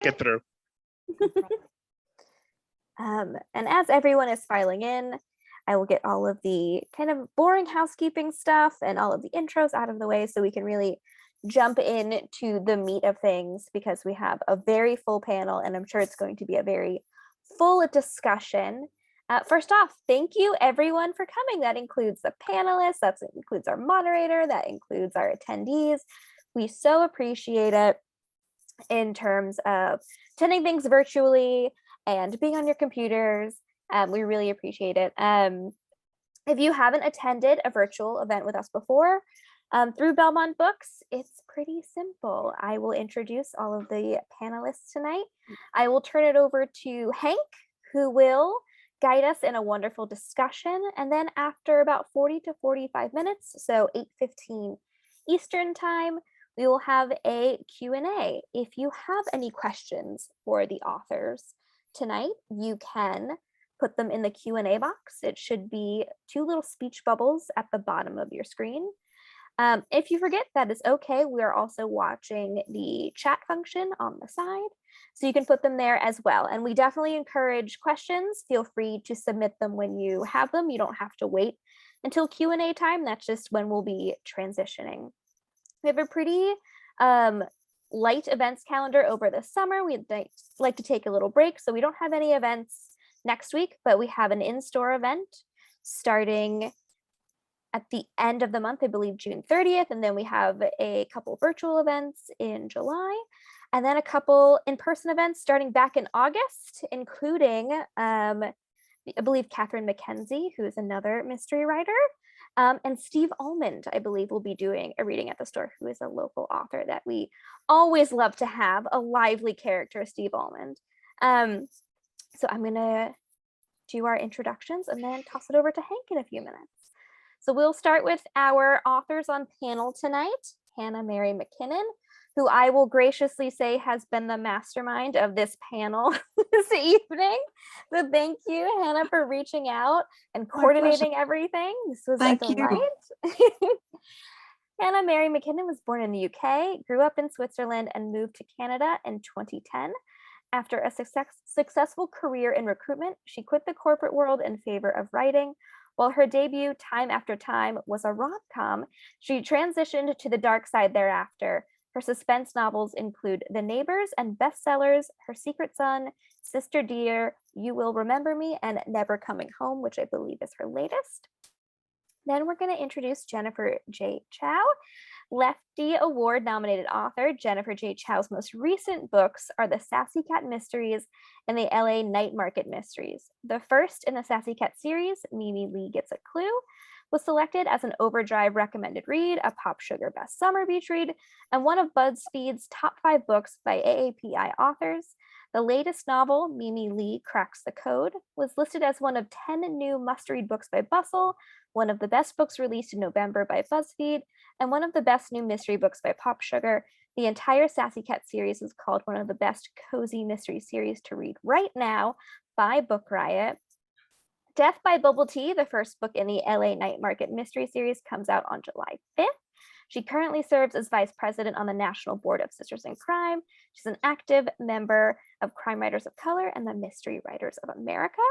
Get through. And as everyone is filing in, I will get all of the kind of boring housekeeping stuff and all of the intros out of the way so we can really jump into the meat of things, because we have a very full panel and I'm sure it's going to be a very full discussion. First off, thank you everyone for coming. That includes the panelists, that includes our moderator, that includes our attendees. We so appreciate it in terms of attending things virtually and being on your computers. We really appreciate it. If you haven't attended a virtual event with us before, through Belmont Books, it's pretty simple. I will introduce all of the panelists tonight. I will turn it over to Hank, who will guide us in a wonderful discussion. And then after about 40 to 45 minutes, so 8:15 Eastern time, we will have a Q&A. If you have any questions for the authors tonight, you can put them in the Q&A box. It should be 2 little speech bubbles at the bottom of your screen. If you forget, that is okay. We are also watching the chat function on the side, so you can put them there as well. And we definitely encourage questions. Feel free to submit them when you have them. You don't have to wait until Q&A time. That's just when we'll be transitioning. We have a pretty light events calendar over the summer. We'd like to take a little break, so we don't have any events next week, but we have an in-store event starting at the end of the month, I believe June 30th, and then we have a couple virtual events in July, and then a couple in-person events starting back in August, including, I believe, Catherine McKenzie, who is another mystery writer, and Steve Almond, I believe, will be doing a reading at the store, who is a local author that we always love to have, a lively character, Steve Almond. So I'm going to do our introductions and then toss it over to Hank in a few minutes. So we'll start with our authors on panel tonight, Hannah Mary McKinnon, who I will graciously say has been the mastermind of this panel this evening. So thank you, Hannah, for reaching out and coordinating everything. This was a delight. Hannah Mary McKinnon was born in the UK, grew up in Switzerland, and moved to Canada in 2010. After a successful career in recruitment, she quit the corporate world in favor of writing. While her debut, Time After Time, was a rom-com, she transitioned to the dark side thereafter. Her suspense novels include The Neighbors and bestsellers Her Secret Son, Sister Dear, You Will Remember Me, and Never Coming Home, which I believe is her latest. Then we're going to introduce Jennifer J. Chow. Lefty Award nominated author Jennifer J. Chow's most recent books are The Sassy Cat Mysteries and the LA Night Market Mysteries. The first in the Sassy Cat series, Mimi Lee Gets a Clue, was selected as an Overdrive recommended read, a Pop Sugar Best Summer Beach read, and one of BuzzFeed's top 5 books by AAPI authors. The latest novel, Mimi Lee Cracks the Code, was listed as one of 10 new must-read books by Bustle, one of the best books released in November by BuzzFeed, and one of the best new mystery books by Pop Sugar. The entire Sassy Cat series is called one of the best cozy mystery series to read right now by Book Riot. Death by Bubble Tea, the first book in the LA Night Market Mystery Series, comes out on July 5th. She currently serves as vice president on the National Board of Sisters in Crime. She's an active member of Crime Writers of Color and the Mystery Writers of America.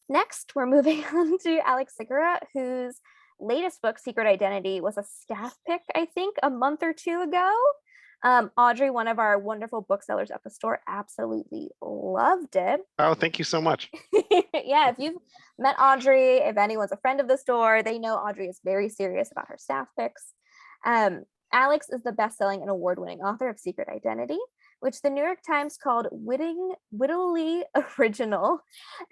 Next, we're moving on to Alex Segura, whose latest book, Secret Identity, was a staff pick, I think, a month or 2 ago. Audrey, one of our wonderful booksellers at the store, absolutely loved it. Oh, thank you so much. Yeah, if you've met Audrey, if anyone's a friend of the store, they know Audrey is very serious about her staff picks. Alex is the best-selling and award-winning author of Secret Identity, which the New York Times called wittily original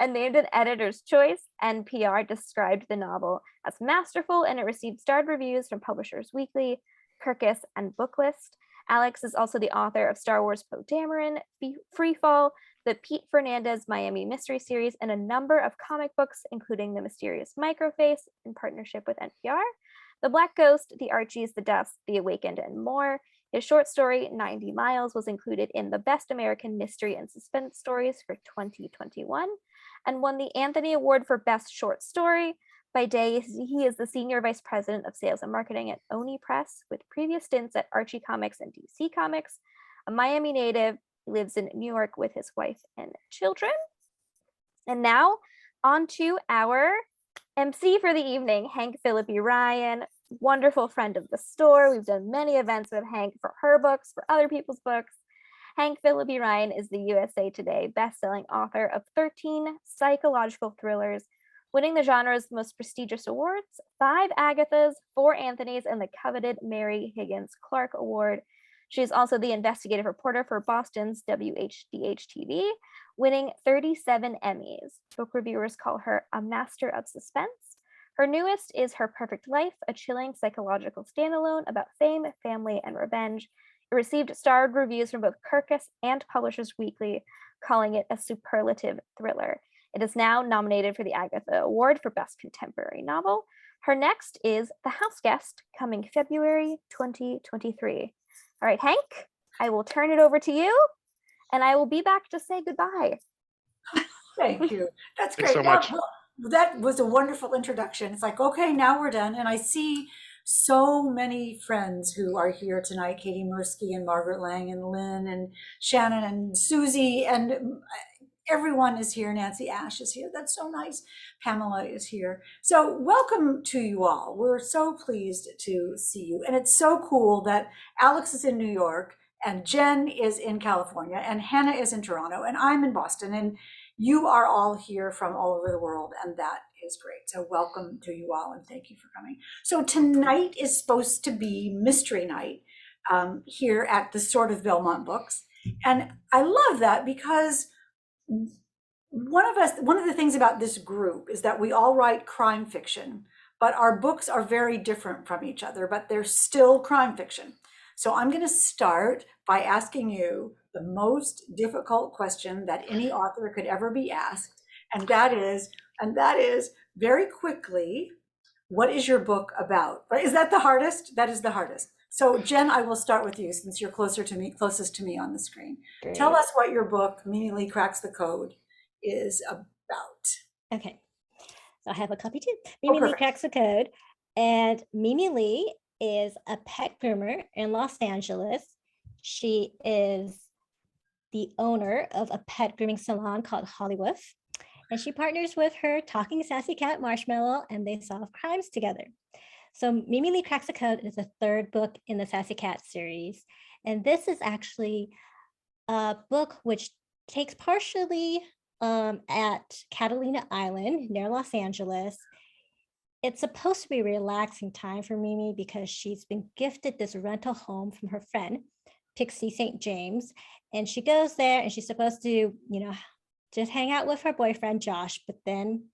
and named an editor's choice. NPR described the novel as masterful, and it received starred reviews from Publishers Weekly, Kirkus, and Booklist. Alex is also the author of Star Wars Poe Dameron, Freefall, the Pete Fernandez Miami Mystery Series, and a number of comic books, including The Mysterious Microface in partnership with NPR, The Black Ghost, The Archies, The Dust, The Awakened, and more. His short story, 90 Miles, was included in the Best American Mystery and Suspense Stories for 2021 and won the Anthony Award for Best Short Story. By day, he is the Senior Vice President of Sales and Marketing at Oni Press, with previous stints at Archie Comics and DC Comics. A Miami native, He lives in New York with his wife and children. And now on to our MC for the evening, Hank Phillippi Ryan, wonderful friend of the store. We've done many events with Hank for her books, for other people's books. Hank Phillippi Ryan is the USA Today bestselling author of 13 psychological thrillers, winning the genre's most prestigious awards, 5 Agathas, 4 Anthonys, and the coveted Mary Higgins Clark Award. She is also the investigative reporter for Boston's WHDH-TV, winning 37 Emmys. Book reviewers call her a master of suspense. Her newest is Her Perfect Life, a chilling psychological standalone about fame, family, and revenge. It received starred reviews from both Kirkus and Publishers Weekly, calling it a superlative thriller. It is now nominated for the Agatha Award for Best Contemporary Novel. Her next is The House Guest, coming February 2023. All right, Hank, I will turn it over to you, and I will be back to say goodbye. Thank you. That's great. Thanks so much. That was a wonderful introduction. It's like, okay, now we're done. And I see so many friends who are here tonight, Katie Mursky and Margaret Lang and Lynn and Shannon and Susie, and everyone is here. Nancy Ash is here. That's so nice. Pamela is here. So welcome to you all. We're so pleased to see you. And it's so cool that Alex is in New York and Jen is in California and Hannah is in Toronto and I'm in Boston, and you are all here from all over the world, and that is great. So welcome to you all, and thank you for coming. So tonight is supposed to be mystery night here at the Sword of Belmont Books. And I love that because one of the things about this group is that we all write crime fiction, but our books are very different from each other, but they're still crime fiction. So I'm going to start by asking you the most difficult question that any author could ever be asked, and that is very quickly, what is your book about? Right? Is that the hardest? That is the hardest. So Jen, I will start with you since you're closest to me on the screen. Great. Tell us what your book, Mimi Lee Cracks the Code, is about. Okay, so I have a copy too. Mimi Lee Cracks the Code, and Mimi Lee is a pet groomer in Los Angeles. She is the owner of a pet grooming salon called Hollywood, and she partners with her talking sassy cat Marshmallow, and they solve crimes together. So Mimi Lee Cracks the Code is the 3rd book in the Sassy Cat series, and this is actually a book which takes partially at Catalina Island near Los Angeles. It's supposed to be a relaxing time for Mimi because she's been gifted this rental home from her friend, Pixie St. James. And she goes there and she's supposed to, just hang out with her boyfriend, Josh, but then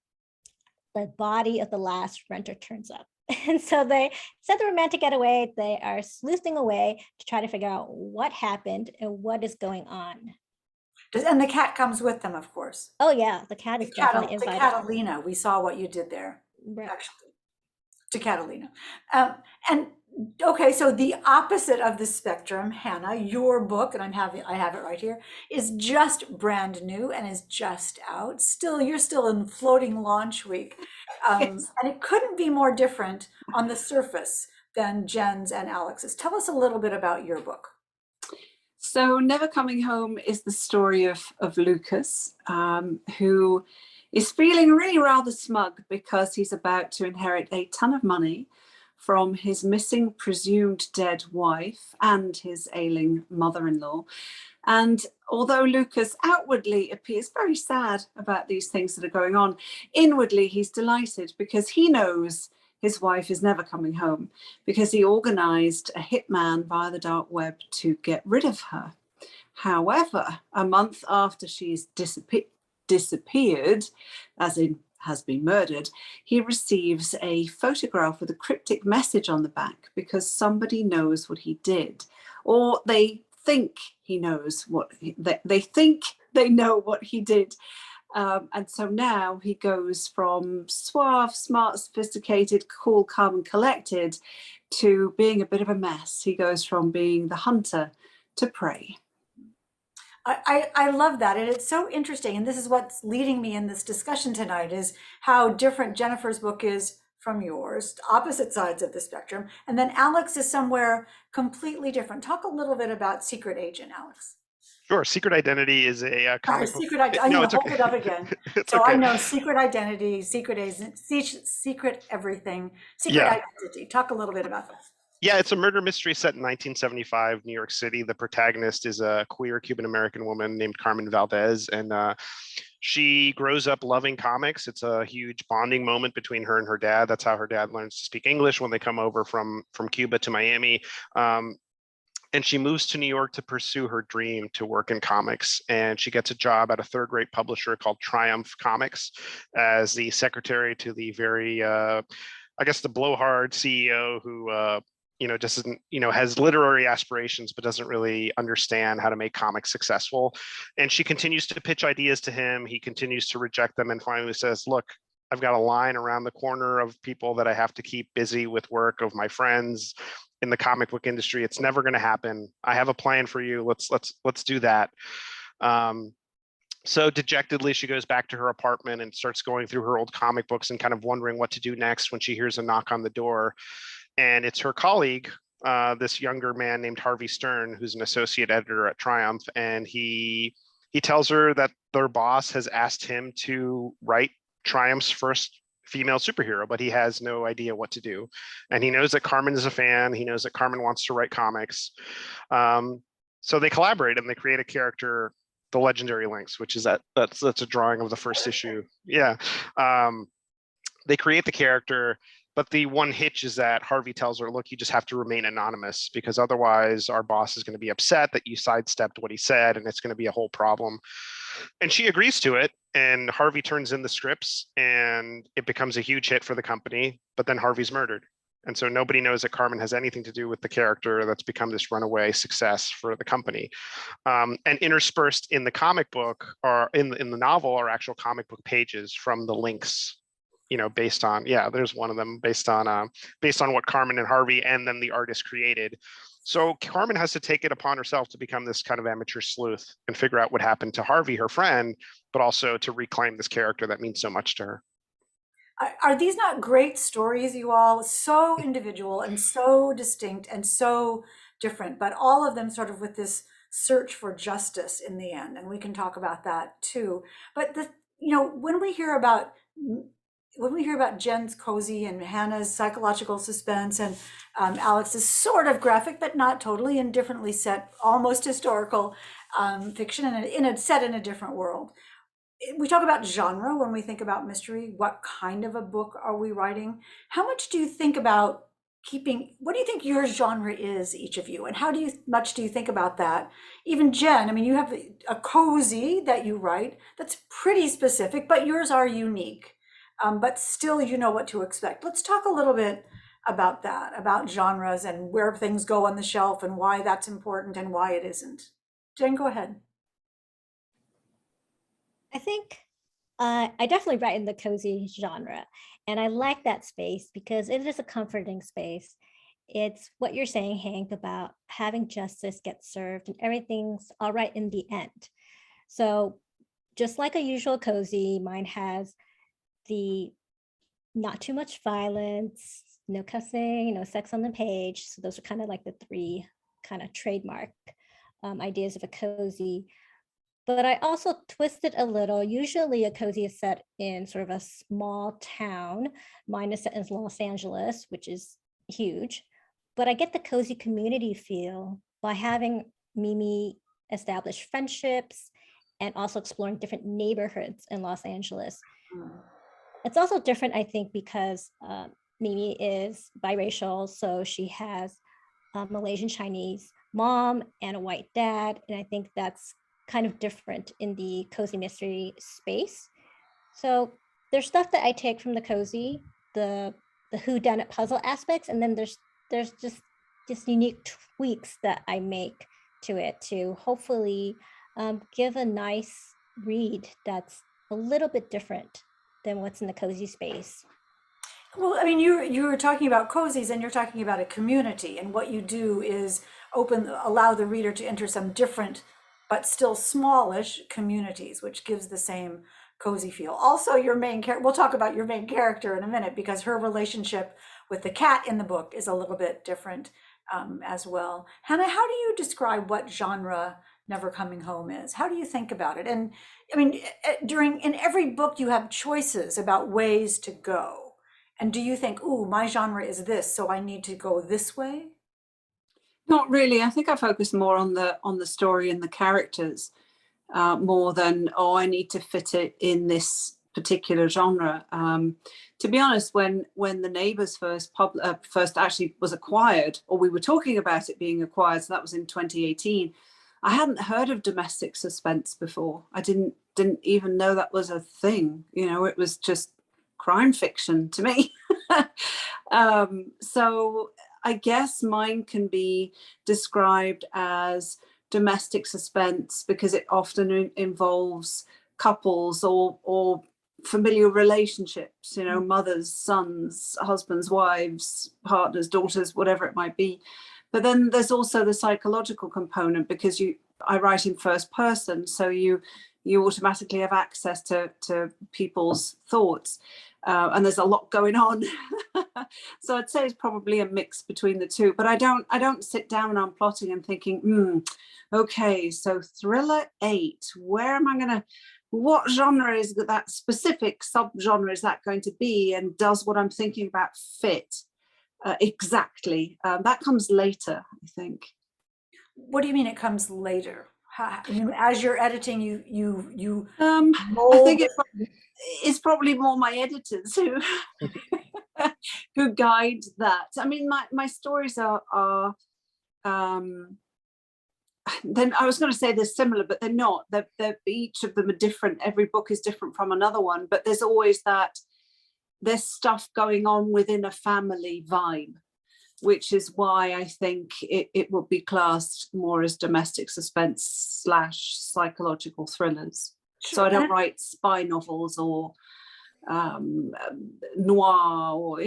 the body of the last renter turns up. And so they set the romantic getaway. They are sleuthing away to try to figure out what happened and what is going on. And the cat comes with them, of course. Oh yeah, the cat is definitely invited. To Catalina, we saw what you did there, right. Actually, to Catalina. And okay, so the opposite of the spectrum, Hannah, your book, and I have it right here, is just brand new and is just out. You're still in floating launch week, yes. And it couldn't be more different on the surface than Jen's and Alex's. Tell us a little bit about your book. So Never Coming Home is the story of Lucas, who is feeling really rather smug because he's about to inherit a ton of money from his missing presumed dead wife and his ailing mother-in-law. And although Lucas outwardly appears very sad about these things that are going on, inwardly he's delighted because he knows his wife is never coming home because he organized a hitman via the dark web to get rid of her. However, a month after she's disappeared, as in has been murdered, he receives a photograph with a cryptic message on the back because somebody knows what he did, or they think he knows what they think they know what he did. And so now he goes from suave, smart, sophisticated, cool, calm, and collected to being a bit of a mess. He goes from being the hunter to prey. I love that. And it's so interesting. And this is what's leading me in this discussion tonight is how different Jennifer's book is from yours, opposite sides of the spectrum. And then Alex is somewhere completely different. Talk a little bit about Secret Agent, Alex. Sure. Secret Identity is a Sorry, comic book. secret, I need No, to it's hold okay. it up again. It's So I okay. know Secret Identity, Secret Everything, Secret Yeah. Identity. Talk a little bit about that. Yeah, it's a murder mystery set in 1975, New York City. The protagonist is a queer Cuban-American woman named Carmen Valdez, and she grows up loving comics. It's a huge bonding moment between her and her dad. That's how her dad learns to speak English when they come over from Cuba to Miami. And she moves to New York to pursue her dream to work in comics. And she gets a job at a third-rate publisher called Triumph Comics as the secretary to the very, I guess, the blowhard CEO who, just isn't, has literary aspirations, but doesn't really understand how to make comics successful. And she continues to pitch ideas to him. He continues to reject them and finally says, look, I've got a line around the corner of people that I have to keep busy with work, of my friends in the comic book industry. It's never going to happen. I have a plan for you. Let's do that. So dejectedly, she goes back to her apartment and starts going through her old comic books and kind of wondering what to do next when she hears a knock on the door. And it's her colleague, this younger man named Harvey Stern, who's an associate editor at Triumph. And he tells her that their boss has asked him to write Triumph's first female superhero, but he has no idea what to do. And he knows that Carmen is a fan. He knows that Carmen wants to write comics. So they collaborate and they create a character, the Legendary Lynx, which is that's a drawing of the first issue. Yeah. They create the character, but the one hitch is that Harvey tells her, look, you just have to remain anonymous because otherwise our boss is going to be upset that you sidestepped what he said and it's going to be a whole problem. And she agrees to it, and Harvey turns in the scripts and it becomes a huge hit for the company, but then Harvey's murdered. And so nobody knows that Carmen has anything to do with the character that's become this runaway success for the company. And interspersed in the comic book or in the novel are actual comic book pages from the links, based on, there's one of them based on what Carmen and Harvey and then the artist created. So Carmen has to take it upon herself to become this kind of amateur sleuth and figure out what happened to Harvey, her friend, but also to reclaim this character that means so much to her. Are these not great stories, you all? So individual and so distinct and so different, but all of them sort of with this search for justice in the end. And we can talk about that too. But when we hear about Jen's cozy and Hannah's psychological suspense and Alex's sort of graphic, but not totally, and differently set, almost historical fiction and set in a different world. We talk about genre when we think about mystery. What kind of a book are we writing? How much do you think about what do you think your genre is, each of you? And how much do you think about that? Even Jen, I mean, you have a cozy that you write that's pretty specific, but yours are unique. But still, you know what to expect. Let's talk a little bit about that, about genres and where things go on the shelf and why that's important and why it isn't. Jen, go ahead. I think I definitely write in the cozy genre, and I like that space because it is a comforting space. It's what you're saying, Hank, about having justice get served and everything's all right in the end. So just like a usual cozy, mine has the not too much violence, no cussing, no sex on the page. So those are kind of like the three kind of trademark ideas of a cozy. But I also twist it a little. Usually a cozy is set in sort of a small town. Mine is set in Los Angeles, which is huge. But I get the cozy community feel by having Mimi establish friendships and also exploring different neighborhoods in Los Angeles. It's also different, I think, because Mimi is biracial. So she has a Malaysian Chinese mom and a white dad. And I think that's kind of different in the cozy mystery space. So there's stuff that I take from the cozy, the whodunit puzzle aspects, and then there's just unique tweaks that I make to it to hopefully give a nice read that's a little bit different than what's in the cozy space. Well, I mean, you were talking about cozies and you're talking about a community, and what you do is allow the reader to enter some different but still smallish communities, which gives the same cozy feel. Also, your main character, we'll talk about your main character in a minute, because her relationship with the cat in the book is a little bit different as well. Hannah, how do you describe what genre Never Coming Home is? How do you think about it? And I mean, in every book, you have choices about ways to go. And do you think, ooh, my genre is this, so I need to go this way? Not really. I think I focus more on the story and the characters, more than, oh, I need to fit it in this particular genre. To be honest, when The Neighbours first actually was acquired, or we were talking about it being acquired, so that was in 2018, I hadn't heard of domestic suspense before. I didn't even know that was a thing. It was just crime fiction to me. So I guess mine can be described as domestic suspense because it often involves couples or familial relationships, mothers, sons, husbands, wives, partners, daughters, whatever it might be. But then there's also the psychological component, because I write in first person, so you automatically have access to people's thoughts, and there's a lot going on. So I'd say it's probably a mix between the two. But I don't sit down on plotting and thinking, okay, so thriller 8, where am I gonna? What genre is that specific subgenre is that going to be, and does what I'm thinking about fit exactly? That comes later, I think. What do you mean it comes later? As you're editing, you I think it's probably more my editors who who guide that. I mean, my stories are then I was going to say they're similar, but they're not. They're each of them are different. Every book is different from another one, but there's always there's stuff going on within a family vibe, which is why I think it would be classed more as domestic suspense / psychological thrillers. Sure. So I don't write spy novels or noir or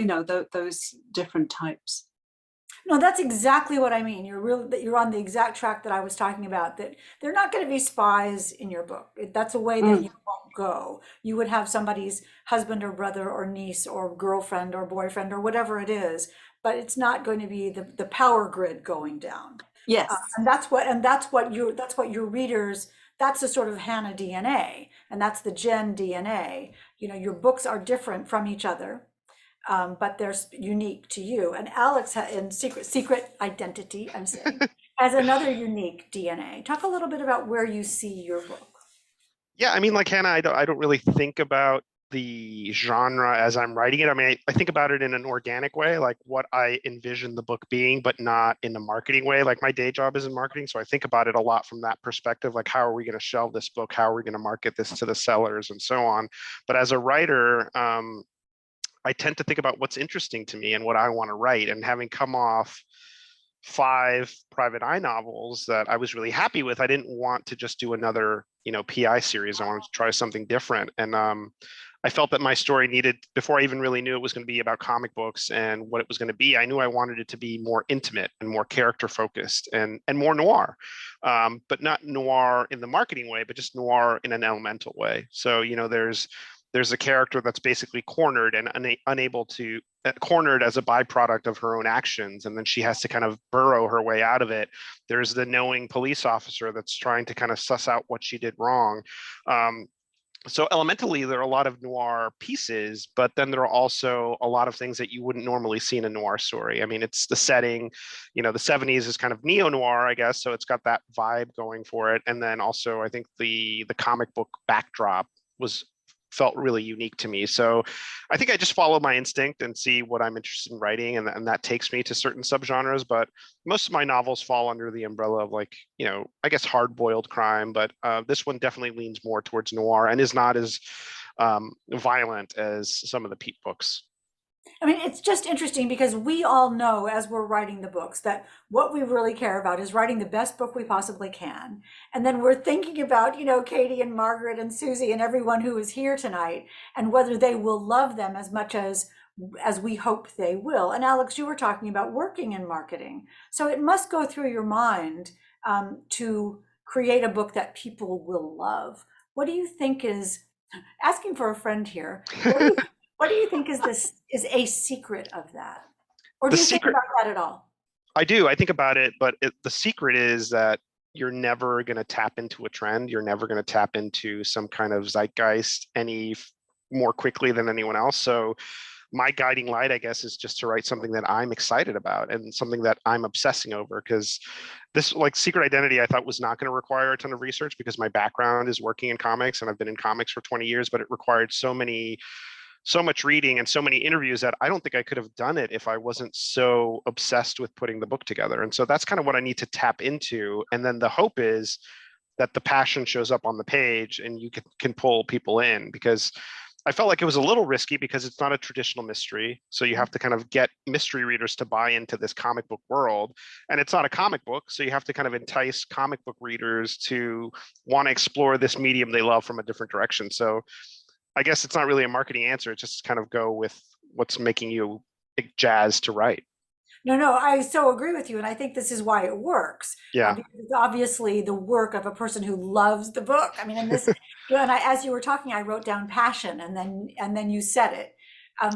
those different types. No, that's exactly what I mean. You're on the exact track that I was talking about, that they're not going to be spies in your book. That's a way that you won't go. You would have somebody's husband or brother or niece or girlfriend or boyfriend or whatever it is, but it's not going to be the power grid going down. Yes. And that's what your readers, that's the sort of Hannah DNA, and that's the Jen DNA. Your books are different from each other. But they're unique to you. And Alex, in secret identity, I'm saying, has another unique DNA. Talk a little bit about where you see your book. Yeah, I mean, like Hannah, I don't really think about the genre as I'm writing it. I mean, I think about it in an organic way, like what I envision the book being, but not in a marketing way. Like my day job is in marketing, so I think about it a lot from that perspective. Like, how are we going to shelve this book? How are we going to market this to the sellers, and so on. But as a writer, I tend to think about what's interesting to me and what I want to write. And having come off 5 private eye novels that I was really happy with, I didn't want to just do another, PI series. I wanted to try something different. And I felt that my story needed, before I even really knew it was going to be about comic books and what it was going to be, I knew I wanted it to be more intimate and more character focused and more noir, but not noir in the marketing way, but just noir in an elemental way. So, there's a character that's basically cornered and unable to cornered as a byproduct of her own actions, and then she has to kind of burrow her way out of it. There's the knowing police officer that's trying to kind of suss out what she did wrong. So elementally, there are a lot of noir pieces, but then there are also a lot of things that you wouldn't normally see in a noir story. I mean, it's the setting, the 70s is kind of neo-noir, I guess, so it's got that vibe going for it. And then also, I think the comic book backdrop felt really unique to me. So I think I just follow my instinct and see what I'm interested in writing, and that takes me to certain subgenres. But most of my novels fall under the umbrella of I guess hard-boiled crime, but this one definitely leans more towards noir and is not as violent as some of the Pete books. I mean, it's just interesting because we all know, as we're writing the books, that what we really care about is writing the best book we possibly can. And then we're thinking about, Katie and Margaret and Susie and everyone who is here tonight, and whether they will love them as much as we hope they will. And Alex, you were talking about working in marketing. So it must go through your mind to create a book that people will love. What do you think is, asking for a friend here, what do you think is a secret of that? Or do you think about that at all? I do. I think about it, but the secret is that you're never going to tap into a trend. You're never going to tap into some kind of zeitgeist more quickly than anyone else. So my guiding light, I guess, is just to write something that I'm excited about and something that I'm obsessing over, because this, like Secret Identity, I thought was not going to require a ton of research because my background is working in comics and I've been in comics for 20 years, but it required so much reading and so many interviews that I don't think I could have done it if I wasn't so obsessed with putting the book together. And so that's kind of what I need to tap into. And then the hope is that the passion shows up on the page and you can pull people in, because I felt like it was a little risky because it's not a traditional mystery. So you have to kind of get mystery readers to buy into this comic book world. And it's not a comic book. So you have to kind of entice comic book readers to want to explore this medium they love from a different direction. So I guess it's not really a marketing answer. It's just kind of go with what's making you jazzed to write. No, I so agree with you. And I think this is why it works. Yeah. Because it's obviously the work of a person who loves the book. I mean, and this, and as you were talking, I wrote down passion, and then you said it. I've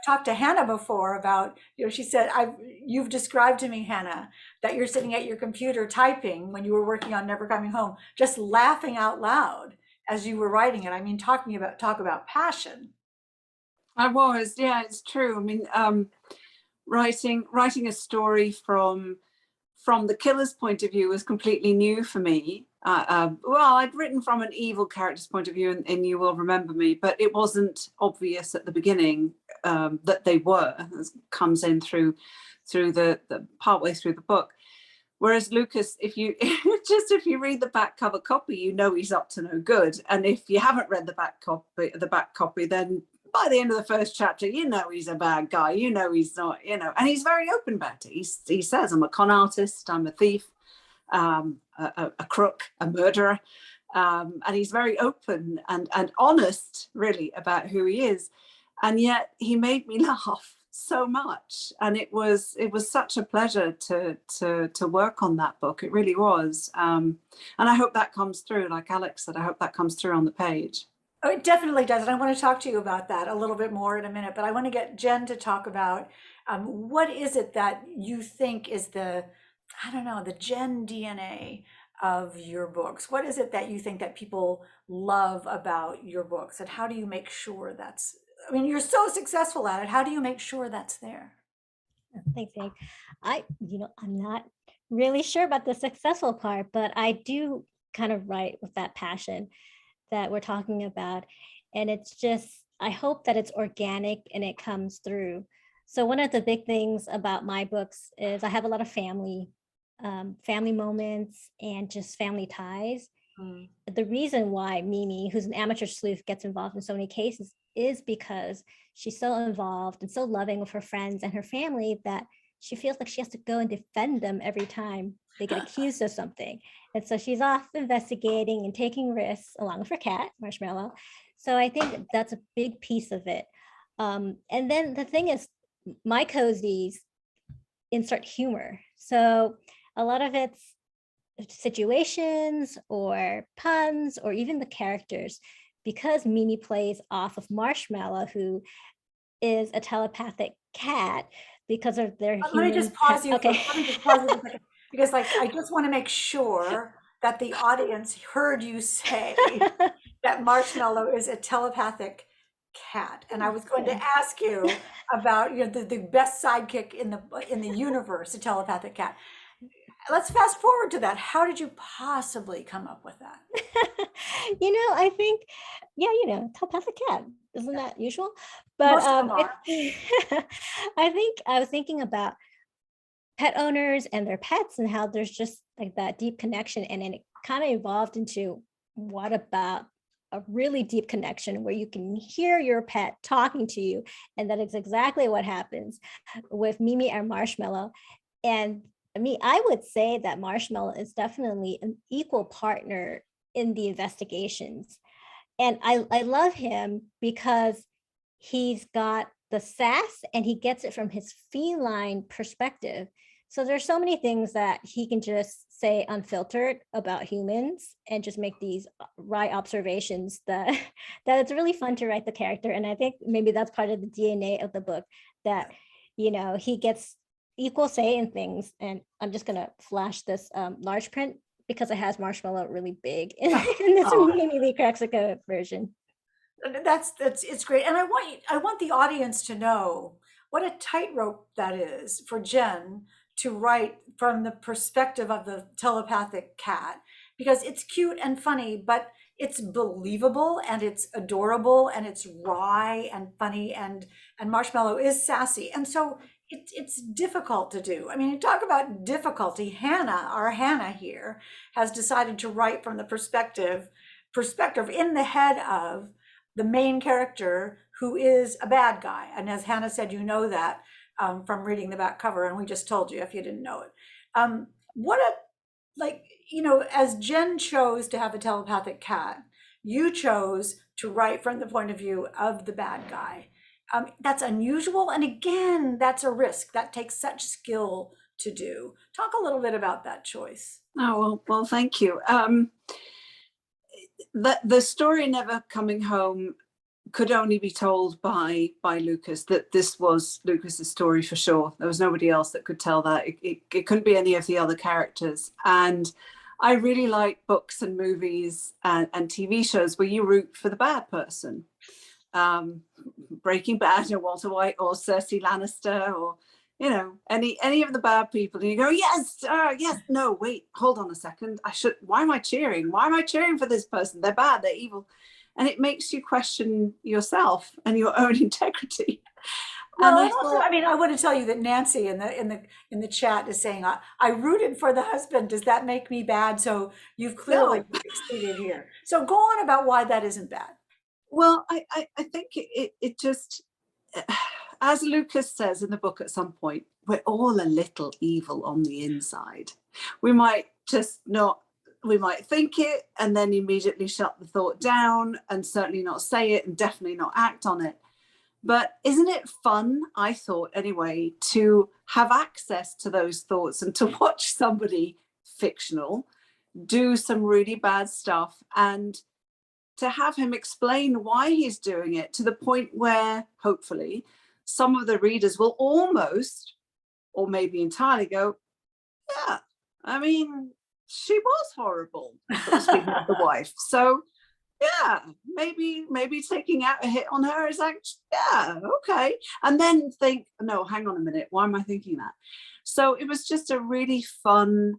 talked to Hannah before about, she said, you've described to me, Hannah, that you're sitting at your computer typing when you were working on Never Coming Home, just laughing out loud as you were writing it. I mean, talk about passion. I was, yeah, it's true. I mean, writing a story from the killer's point of view was completely new for me. Well, I'd written from an evil character's point of view, and You Will Remember Me, but it wasn't obvious at the beginning that they were. It comes in through the partway through the book. Whereas Lucas, if you read the back cover copy, you know he's up to no good. And if you haven't read the back copy, then by the end of the first chapter, you know he's a bad guy. You know he's not, and he's very open about it. He says, I'm a con artist, I'm a thief, a crook, a murderer. And he's very open and honest, really, about who he is. And yet he made me laugh so much. And it was such a pleasure to work on that book. It really was. And I hope that comes through, like Alex said, I hope that comes through on the page. Oh, it definitely does. And I want to talk to you about that a little bit more in a minute, but I want to get Jen to talk about what is it that you think is the Jen DNA of your books? What is it that you think that people love about your books? And how do you make sure you're so successful at it. How do you make sure that's there? Thanks, Hank. I'm not really sure about the successful part, but I do kind of write with that passion that we're talking about. And it's just, I hope that it's organic and it comes through. So one of the big things about my books is I have a lot of family moments and just family ties. The reason why Mimi, who's an amateur sleuth, gets involved in so many cases is because she's so involved and so loving with her friends and her family that she feels like she has to go and defend them every time they get accused of something. And so she's off investigating and taking risks along with her cat, Marshmallow. So I think that's a big piece of it. And then the thing is, my cozies insert humor. So a lot of it's situations or puns or even the characters, because Mimi plays off of Marshmallow, who is a telepathic cat because of their Let me just pause you. Okay. Let me just pause you for a second, because I just want to make sure that the audience heard you say that Marshmallow is a telepathic cat. And I was going to ask you about the best sidekick in the universe, a telepathic cat. Let's fast forward to that. How did you possibly come up with that? I think, telepathic cat, isn't that usual? But I think I was thinking about pet owners and their pets and how there's just like that deep connection. And then it kind of evolved into, what about a really deep connection where you can hear your pet talking to you? And that is exactly what happens with Mimi and Marshmallow. And I would say that Marshmallow is definitely an equal partner in the investigations. And I love him because he's got the sass and he gets it from his feline perspective. So there's so many things that he can just say unfiltered about humans and just make these wry observations that it's really fun to write the character. And I think maybe that's part of the DNA of the book, that, he gets equal say in things. And I'm just going to flash this large print because it has Marshmallow really big in this Mimi Lee Cracks the Code version. That's it's great, and I want the audience to know what a tightrope that is for Jen to write from the perspective of the telepathic cat, because it's cute and funny, but it's believable and it's adorable and it's wry and funny, and Marshmallow is sassy, and so it's difficult to do. I mean, you talk about difficulty. Hannah, our Hannah here, has decided to write from the perspective in the head of the main character, who is a bad guy. And as Hannah said, you know that from reading the back cover, and we just told you if you didn't know it. What a, like, you know, as Jen chose to have a telepathic cat, you chose to write from the point of view of the bad guy. That's unusual. And again, that's a risk. That takes such skill to do. Talk a little bit about that choice. Oh, well, thank you. The story Never Coming Home could only be told by Lucas, that this was Lucas's story for sure. There was nobody else that could tell that. It couldn't be any of the other characters. And I really like books and movies and TV shows where you root for the bad person. Breaking Bad or Walter White or Cersei Lannister, or, you know, any of the bad people, and you go, yes, yes, no, wait, hold on a second. Why am I cheering? Why am I cheering for this person? They're bad, they're evil. And it makes you question yourself and your own integrity. Well, and also, I mean, I want to tell you that Nancy in the chat is saying, I rooted for the husband. Does that make me bad? So you've clearly succeeded here. So go on about why that isn't bad. Well, I think it just, as Lucas says in the book at some point, we're all a little evil on the inside. We might think it and then immediately shut the thought down, and certainly not say it and definitely not act on it. But isn't it fun, I thought anyway, to have access to those thoughts and to watch somebody fictional do some really bad stuff, and to have him explain why he's doing it, to the point where hopefully some of the readers will almost, or maybe entirely, go, yeah, I mean, she was horrible, speaking of the wife. So yeah, maybe taking out a hit on her is actually, yeah, okay. And then think, no, hang on a minute, why am I thinking that? So it was just a really fun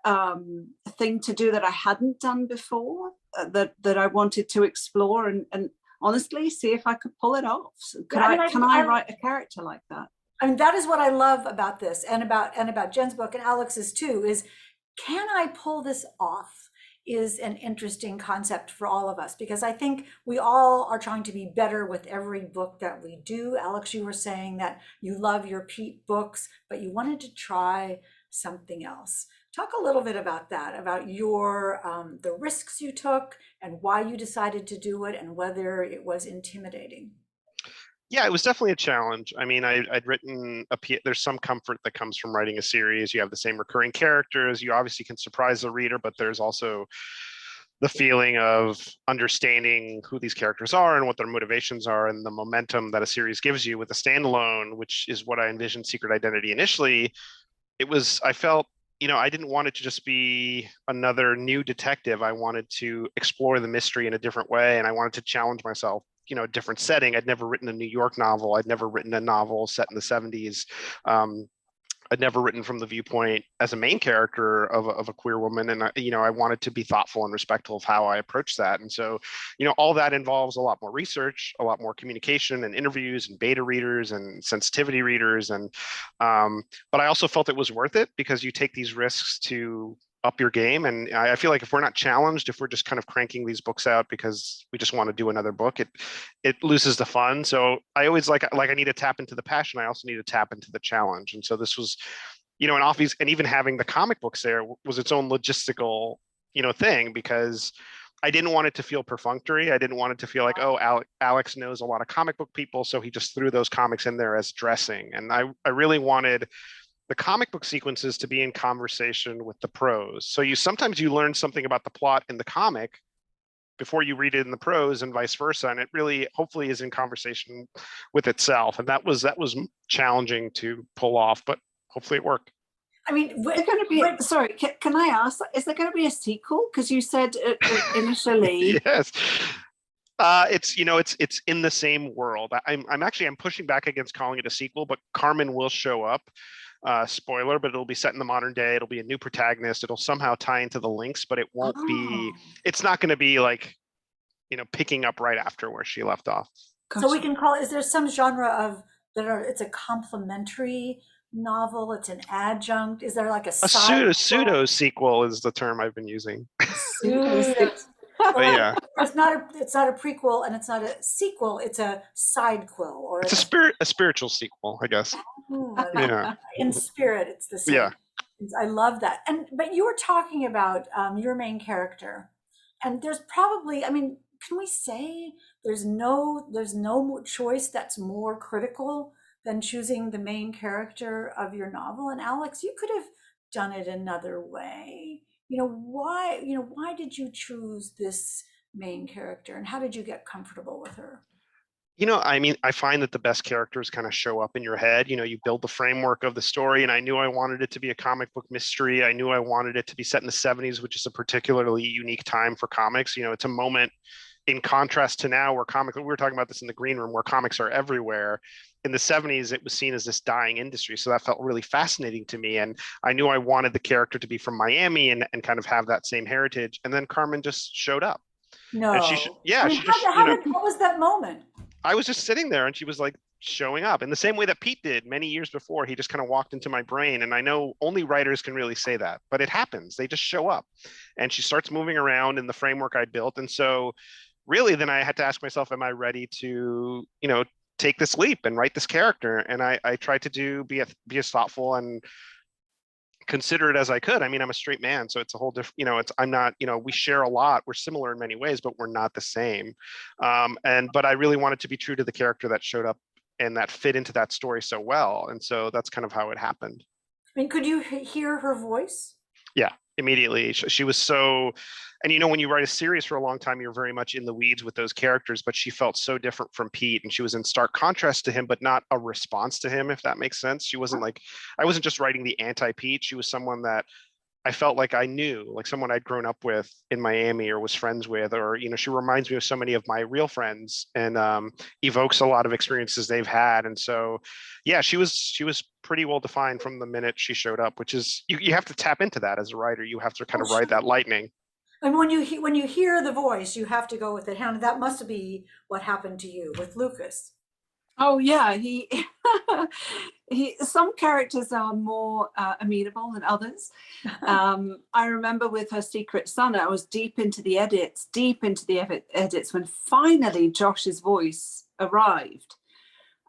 thing to do that I hadn't done before, that I wanted to explore and honestly see if I could pull it off. So can I write a character like that? I mean, that is what I love about this, and about Jen's book and Alex's too, is can I pull this off, is an interesting concept for all of us, because I think we all are trying to be better with every book that we do. Alex, you were saying that you love your Pete books, but you wanted to try something else. Talk a little bit about that, about your the risks you took and why you decided to do it, and whether it was intimidating. Yeah, it was definitely a challenge. I mean, I'd written there's some comfort that comes from writing a series. You have the same recurring characters. You obviously can surprise the reader, but there's also the feeling of understanding who these characters are and what their motivations are, and the momentum that a series gives you with a standalone, which is what I envisioned Secret Identity initially. I felt, you know, I didn't want it to just be another new detective. I wanted to explore the mystery in a different way, and I wanted to challenge myself, you know, a different setting. I'd never written a New York novel. I'd never written a novel set in the 70s. I'd never written from the viewpoint as a main character of a queer woman. And, you know, I wanted to be thoughtful and respectful of how I approach that. And so, you know, all that involves a lot more research, a lot more communication and interviews and beta readers and sensitivity readers. And, but I also felt it was worth it, because you take these risks to up your game. And I feel like if we're not challenged, if we're just kind of cranking these books out because we just want to do another book, it loses the fun. So I always like I need to tap into the passion. I also need to tap into the challenge. And so this was, you know, an obvious, and even having the comic books there was its own logistical, you know, thing, because I didn't want it to feel perfunctory. I didn't want it to feel like, oh, Alex knows a lot of comic book people, so he just threw those comics in there as dressing. And I really wanted the comic book sequences to be in conversation with the prose. So sometimes you learn something about the plot in the comic before you read it in the prose, and vice versa. And it really, hopefully, is in conversation with itself. And that was challenging to pull off, but hopefully it worked. I mean, Is there going to be, sorry, can I ask, is there going to be a sequel? Because you said initially. Yes. It's in the same world. I'm pushing back against calling it a sequel, but Carmen will show up. Spoiler, but it'll be set in the modern day. It'll be a new protagonist. It'll somehow tie into the links, but it won't be. It's not going to be like, picking up right after where she left off. Gotcha. So we can call it. Is there some genre of it's a complementary novel? It's an adjunct. Is there like a pseudo sequel is the term I've been using. But yeah, it's not a prequel and it's not a sequel. It's a side quill, or it's a spiritual sequel, I guess. Yeah, in spirit, it's the same. Yeah, I love that. But you were talking about your main character, and there's probably, I mean, can we say there's no choice that's more critical than choosing the main character of your novel? And Alex, you could have done it another way. Why did you choose this main character, and how did you get comfortable with her? I find that the best characters kind of show up in your head. You build the framework of the story, and I knew I wanted it to be a comic book mystery. I knew I wanted it to be set in the 70s, which is a particularly unique time for comics. It's a moment in contrast to now where we were talking about this in the green room, where comics are everywhere. In the 70s, it was seen as this dying industry. So that felt really fascinating to me. And I knew I wanted the character to be from Miami and kind of have that same heritage. And then Carmen just showed up. No. And what was that moment? I was just sitting there and she was like showing up in the same way that Pete did many years before. He just kind of walked into my brain. And I know only writers can really say that, but it happens. They just show up and she starts moving around in the framework I built. And so really, then I had to ask myself, am I ready to, take this leap and write this character? And I tried to be as thoughtful and considerate as I could. I mean, I'm a straight man, so it's a whole different, I'm not, we share a lot. We're similar in many ways, but we're not the same. But I really wanted to be true to the character that showed up and that fit into that story so well. And so that's kind of how it happened. I mean, could you hear her voice? Yeah, immediately. She was so, and when you write a series for a long time, you're very much in the weeds with those characters, but she felt so different from Pete, and she was in stark contrast to him, but not a response to him, if that makes sense. She wasn't like, I wasn't just writing the anti-Pete. She was someone that I felt like I knew, like someone I'd grown up with in Miami or was friends with, or, she reminds me of so many of my real friends and evokes a lot of experiences they've had. And so, yeah, she was pretty well defined from the minute she showed up, which is, you have to tap into that as a writer. You have to kind of ride that lightning. And when you hear the voice, you have to go with it. Hannah, that must be what happened to you with Lucas. Oh yeah, he some characters are more amenable than others. I remember with Her Secret Son, I was deep into the edits when finally Josh's voice arrived.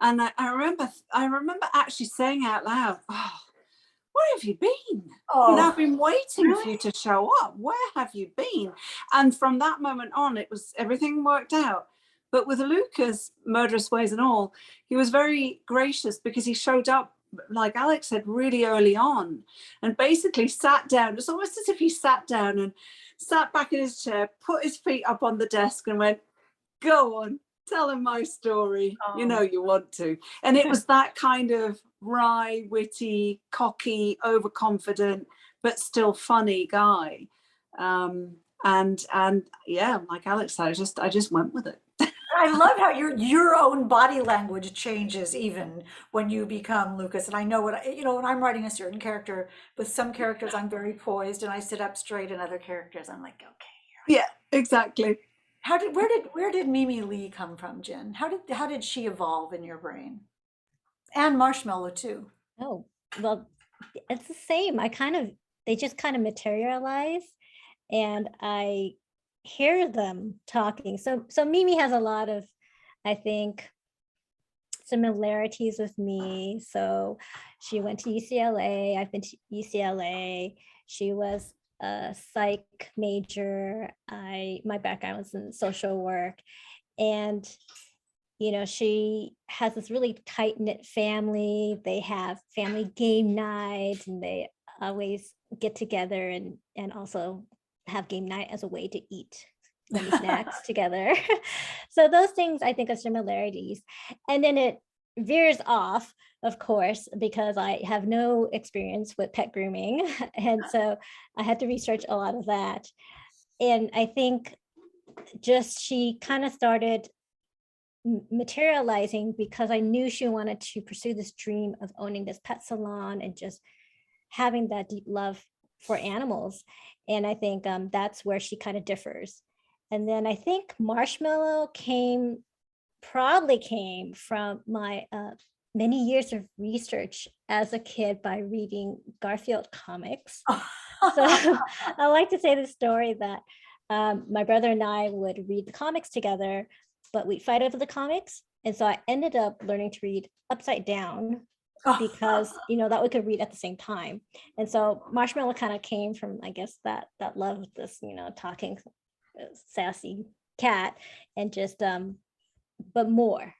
And I remember actually saying out loud, "Oh, where have you been? I've been waiting for you to show up. Where have you been?" And from that moment on, everything worked out. But with Lucas, Murderous Ways and all, he was very gracious because he showed up, like Alex said, really early on, and basically sat down. It's almost as if he sat down and sat back in his chair, put his feet up on the desk and went, "Go on, tell him my story. You know you want to." And it was that kind of wry, witty, cocky, overconfident, but still funny guy. And yeah, like Alex said, I just went with it. I love how your own body language changes even when you become Lucas. And I know when I'm writing a certain character, with some characters I'm very poised and I sit up straight, and other characters I'm like, okay. Yeah, exactly. Where did Mimi Lee come from, Jen? How did she evolve in your brain? And Marshmallow too. Oh, well, it's the same. They just kind of materialize, and I hear them talking. So Mimi has a lot of, I think, similarities with me. So she went to UCLA. I've been to UCLA. She was a psych major. My background was in social work, and she has this really tight-knit family. They have family game nights, and they always get together and also have game night as a way to eat snacks together. So those things I think are similarities. And then it veers off, of course, because I have no experience with pet grooming. And so I had to research a lot of that. And I think just she kind of started materializing because I knew she wanted to pursue this dream of owning this pet salon and just having that deep love for animals. And I think that's where she kind of differs. And then I think Marshmallow probably came from my many years of research as a kid by reading Garfield comics. So I like to say the story that my brother and I would read the comics together, but we'd fight over the comics. And so I ended up learning to read upside down because, that we could read at the same time. And so Marshmallow kind of came from, I guess, that love of this, talking sassy cat, and just but more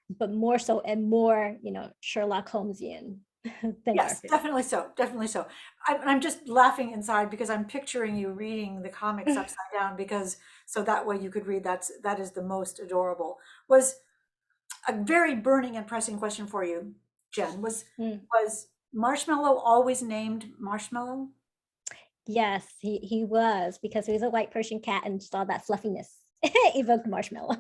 so, and more, Sherlock Holmesian than Yes, Garfield. definitely so. I'm just laughing inside because I'm picturing you reading the comics upside down, because so that way you could read. That is the most adorable. Was a very burning and pressing question for you, Jen. Was Marshmallow always named Marshmallow? Yes, he was, because he was a white Persian cat and just all that fluffiness evoked Marshmallow.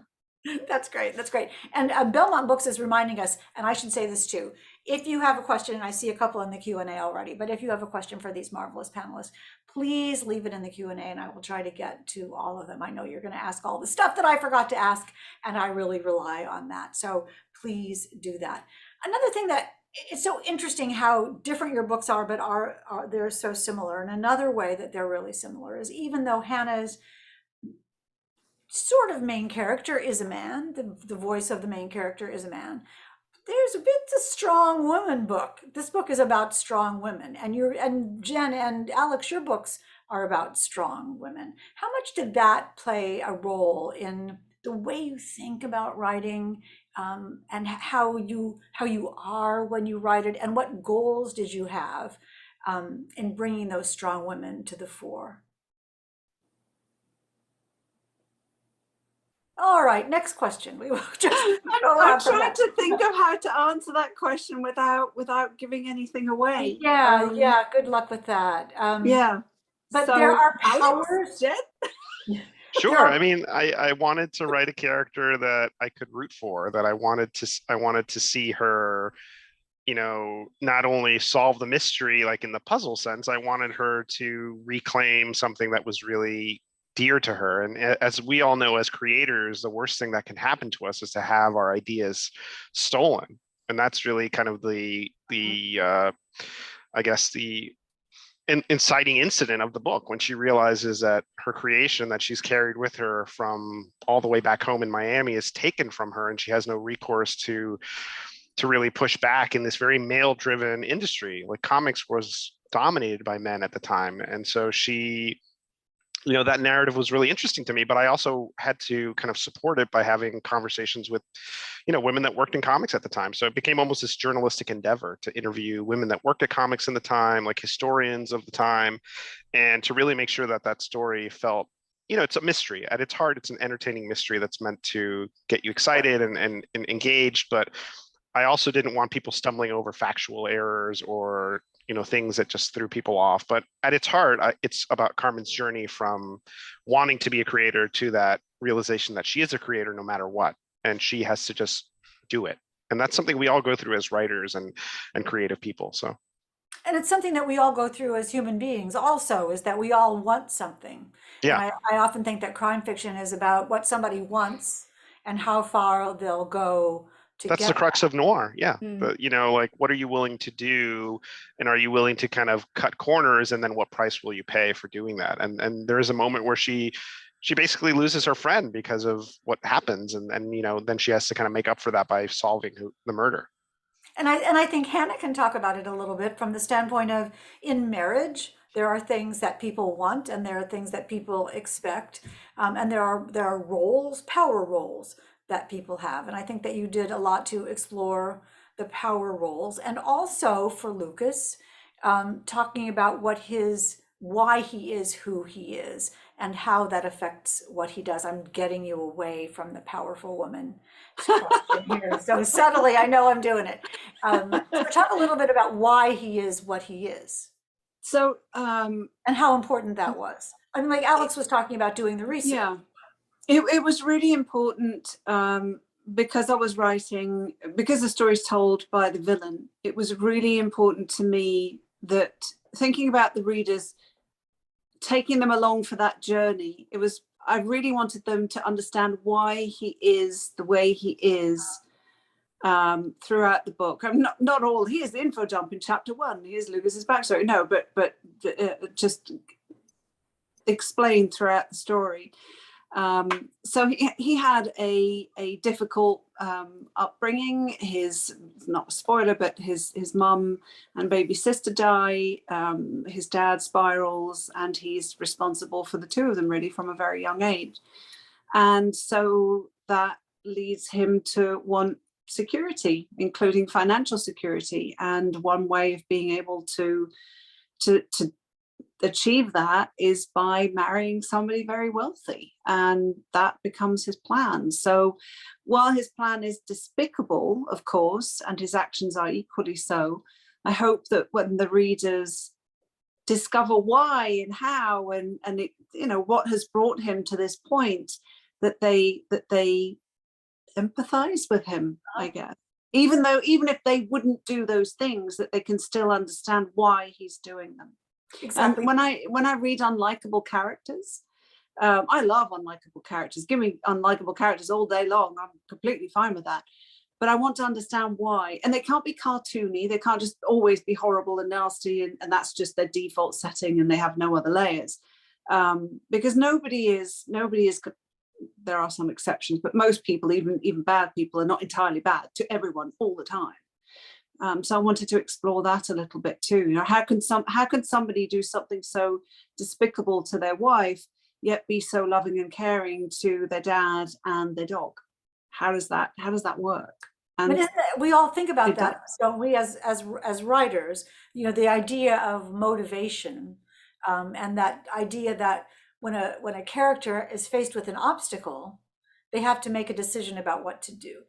That's great. That's great. And Belmont Books is reminding us, and I should say this too, if you have a question, and I see a couple in the Q&A already, but if you have a question for these marvelous panelists, please leave it in the Q&A and I will try to get to all of them. I know you're going to ask all the stuff that I forgot to ask, and I really rely on that. So please do that. Another thing that it's so interesting how different your books are, but they're so similar. And another way that they're really similar is, even though Hannah's sort of main character is a man, the voice of the main character is a man, it's a strong woman book. This book is about strong women, and Jen and Alex, your books are about strong women. How much did that play a role in the way you think about writing, and how you are when you write it, and what goals did you have in bringing those strong women to the fore? All right, next question. We will just I'm trying to think of how to answer that question without giving anything away. Yeah, good luck with that. Yeah. But so, there are Alex, powers. Sure. I mean, I wanted to write a character that I could root for, that I wanted to see her, not only solve the mystery like in the puzzle sense. I wanted her to reclaim something that was really dear to her. And as we all know, as creators, the worst thing that can happen to us is to have our ideas stolen. And that's really kind of the I guess the inciting incident of the book, when she realizes that her creation that she's carried with her from all the way back home in Miami is taken from her, and she has no recourse to really push back in this very male-driven industry. Like, comics was dominated by men at the time, and so she, that narrative was really interesting to me. But I also had to kind of support it by having conversations with women that worked in comics at the time. So it became almost this journalistic endeavor to interview women that worked at comics in the time, like historians of the time, and to really make sure that that story felt, it's a mystery at its heart. It's an entertaining mystery that's meant to get you excited and engaged. But I also didn't want people stumbling over factual errors or things that just threw people off. But at its heart, it's about Carmen's journey from wanting to be a creator to that realization that she is a creator no matter what, and she has to just do it. And that's something we all go through as writers and creative people. So, and it's something that we all go through as human beings also, is that we all want something. yeah. And I often think that crime fiction is about what somebody wants and how far they'll go to That's get the crux of noir. Yeah. Mm. Like, what are you willing to do? And are you willing to kind of cut corners? And then what price will you pay for doing that? And there is a moment where she basically loses her friend because of what happens. And then she has to kind of make up for that by solving the murder. And I think Hannah can talk about it a little bit from the standpoint of, in marriage, there are things that people want and there are things that people expect. And there are roles, power roles, that people have. And I think that you did a lot to explore the power roles, and also for Lucas, talking about why he is who he is, and how that affects what he does. I'm getting you away from the powerful woman question here. So subtly, I know I'm doing it. So talk a little bit about why he is what he is. So, and how important that was. I mean, like Alex was talking about doing the research. Yeah, it was really important because I was writing, because the story's told by the villain, it was really important to me that thinking about the readers, taking them along for that journey, I really wanted them to understand why he is the way he is throughout the book. I'm not all. Here's the info dump in chapter 1. Here's Lucas's backstory. No, but just explained throughout the story. So he had a difficult upbringing. His, not a spoiler, but his mum and baby sister die. His dad spirals, and he's responsible for the two of them really from a very young age. And so that leads him to want security, including financial security. And one way of being able to achieve that is by marrying somebody very wealthy, and that becomes his plan. So while his plan is despicable, of course, and his actions are equally so, I hope that when the readers discover why and how and it, what has brought him to this point, that they empathize with him, I guess. Even if they wouldn't do those things, that they can still understand why he's doing them. Exactly. And when I read unlikable characters, I love unlikable characters. Give me unlikable characters all day long. I'm completely fine with that. But I want to understand why. And they can't be cartoony. They can't just always be horrible and nasty, and that's just their default setting, and they have no other layers. Because nobody is. There are some exceptions, but most people, even bad people, are not entirely bad to everyone all the time. So I wanted to explore that a little bit too. How can somebody do something so despicable to their wife, yet be so loving and caring to their dad and their dog? How does that work? And we all think about that, don't we? As writers, the idea of motivation, and that idea that when a character is faced with an obstacle, they have to make a decision about what to do.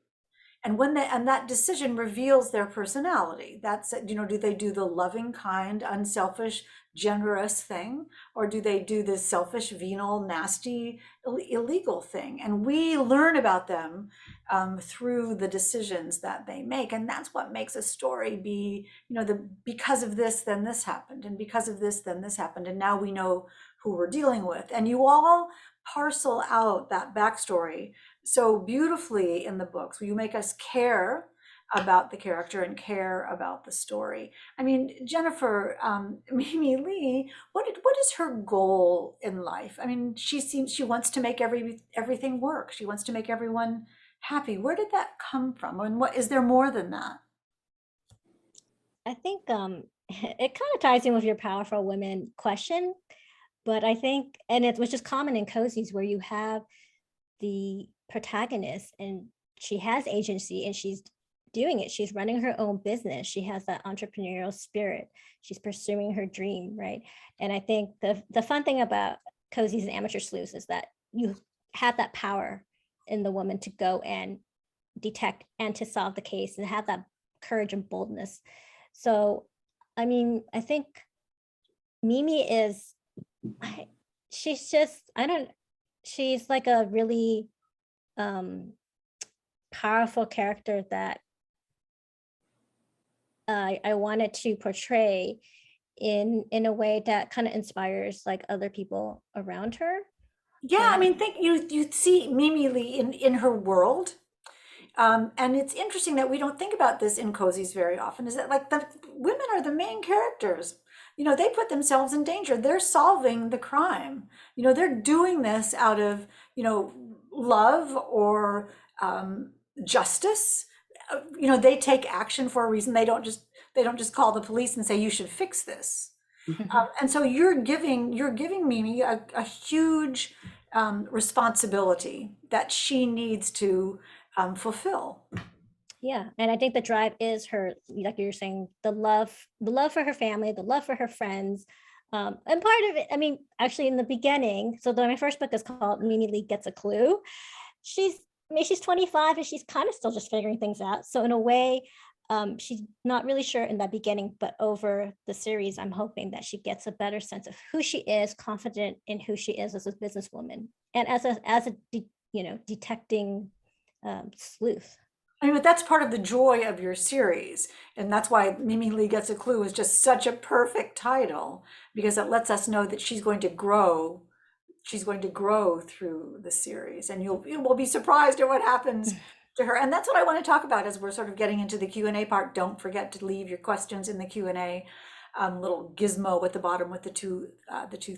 And that decision reveals their personality. That's, do they do the loving, kind, unselfish, generous thing, or do they do this selfish, venal, nasty, illegal thing? And we learn about them through the decisions that they make. And that's what makes a story be, because of this, then this happened, and because of this, then this happened, and now we know who we're dealing with. And you all parcel out that backstory so beautifully in the books. You make us care about the character and care about the story. I mean, Jennifer, Mimi Lee, what is her goal in life? I mean, she wants to make everything work. She wants to make everyone happy. Where did that come from? And what is there more than that? I think it kind of ties in with your powerful women question, but I think, and which is common in cozies, where you have the protagonist and she has agency and she's doing it. She's running her own business. She has that entrepreneurial spirit. She's pursuing her dream, right? And I think the fun thing about cozies and amateur sleuths is that you have that power in the woman to go and detect and to solve the case and have that courage and boldness. So, I mean, I think Mimi is, she's like a really powerful character that I wanted to portray in a way that kind of inspires like other people around her. Yeah, I mean, think you see Mimi Lee in her world. And it's interesting that we don't think about this in cozies very often, is that like the women are the main characters. They put themselves in danger. They're solving the crime. They're doing this out of, love or justice. They take action for a reason. They don't just call the police and say, you should fix this. And so you're giving Mimi a huge responsibility that she needs to fulfill. Yeah, and I think the drive is her, like you're saying, the love for her family, the love for her friends, And part of it, I mean, actually in the beginning, so my first book is called Mimi Lee Gets a Clue. She's 25 and she's kind of still just figuring things out. So in a way, she's not really sure in that beginning, but over the series, I'm hoping that she gets a better sense of who she is, confident in who she is as a businesswoman, and as a detecting sleuth. I mean, but that's part of the joy of your series. And that's why Mimi Lee Gets a Clue is just such a perfect title, because it lets us know that she's going to grow. She's going to grow through the series, and you will be surprised at what happens to her. And that's what I want to talk about as we're sort of getting into the Q&A part. Don't forget to leave your questions in the Q&A little gizmo at the bottom with the two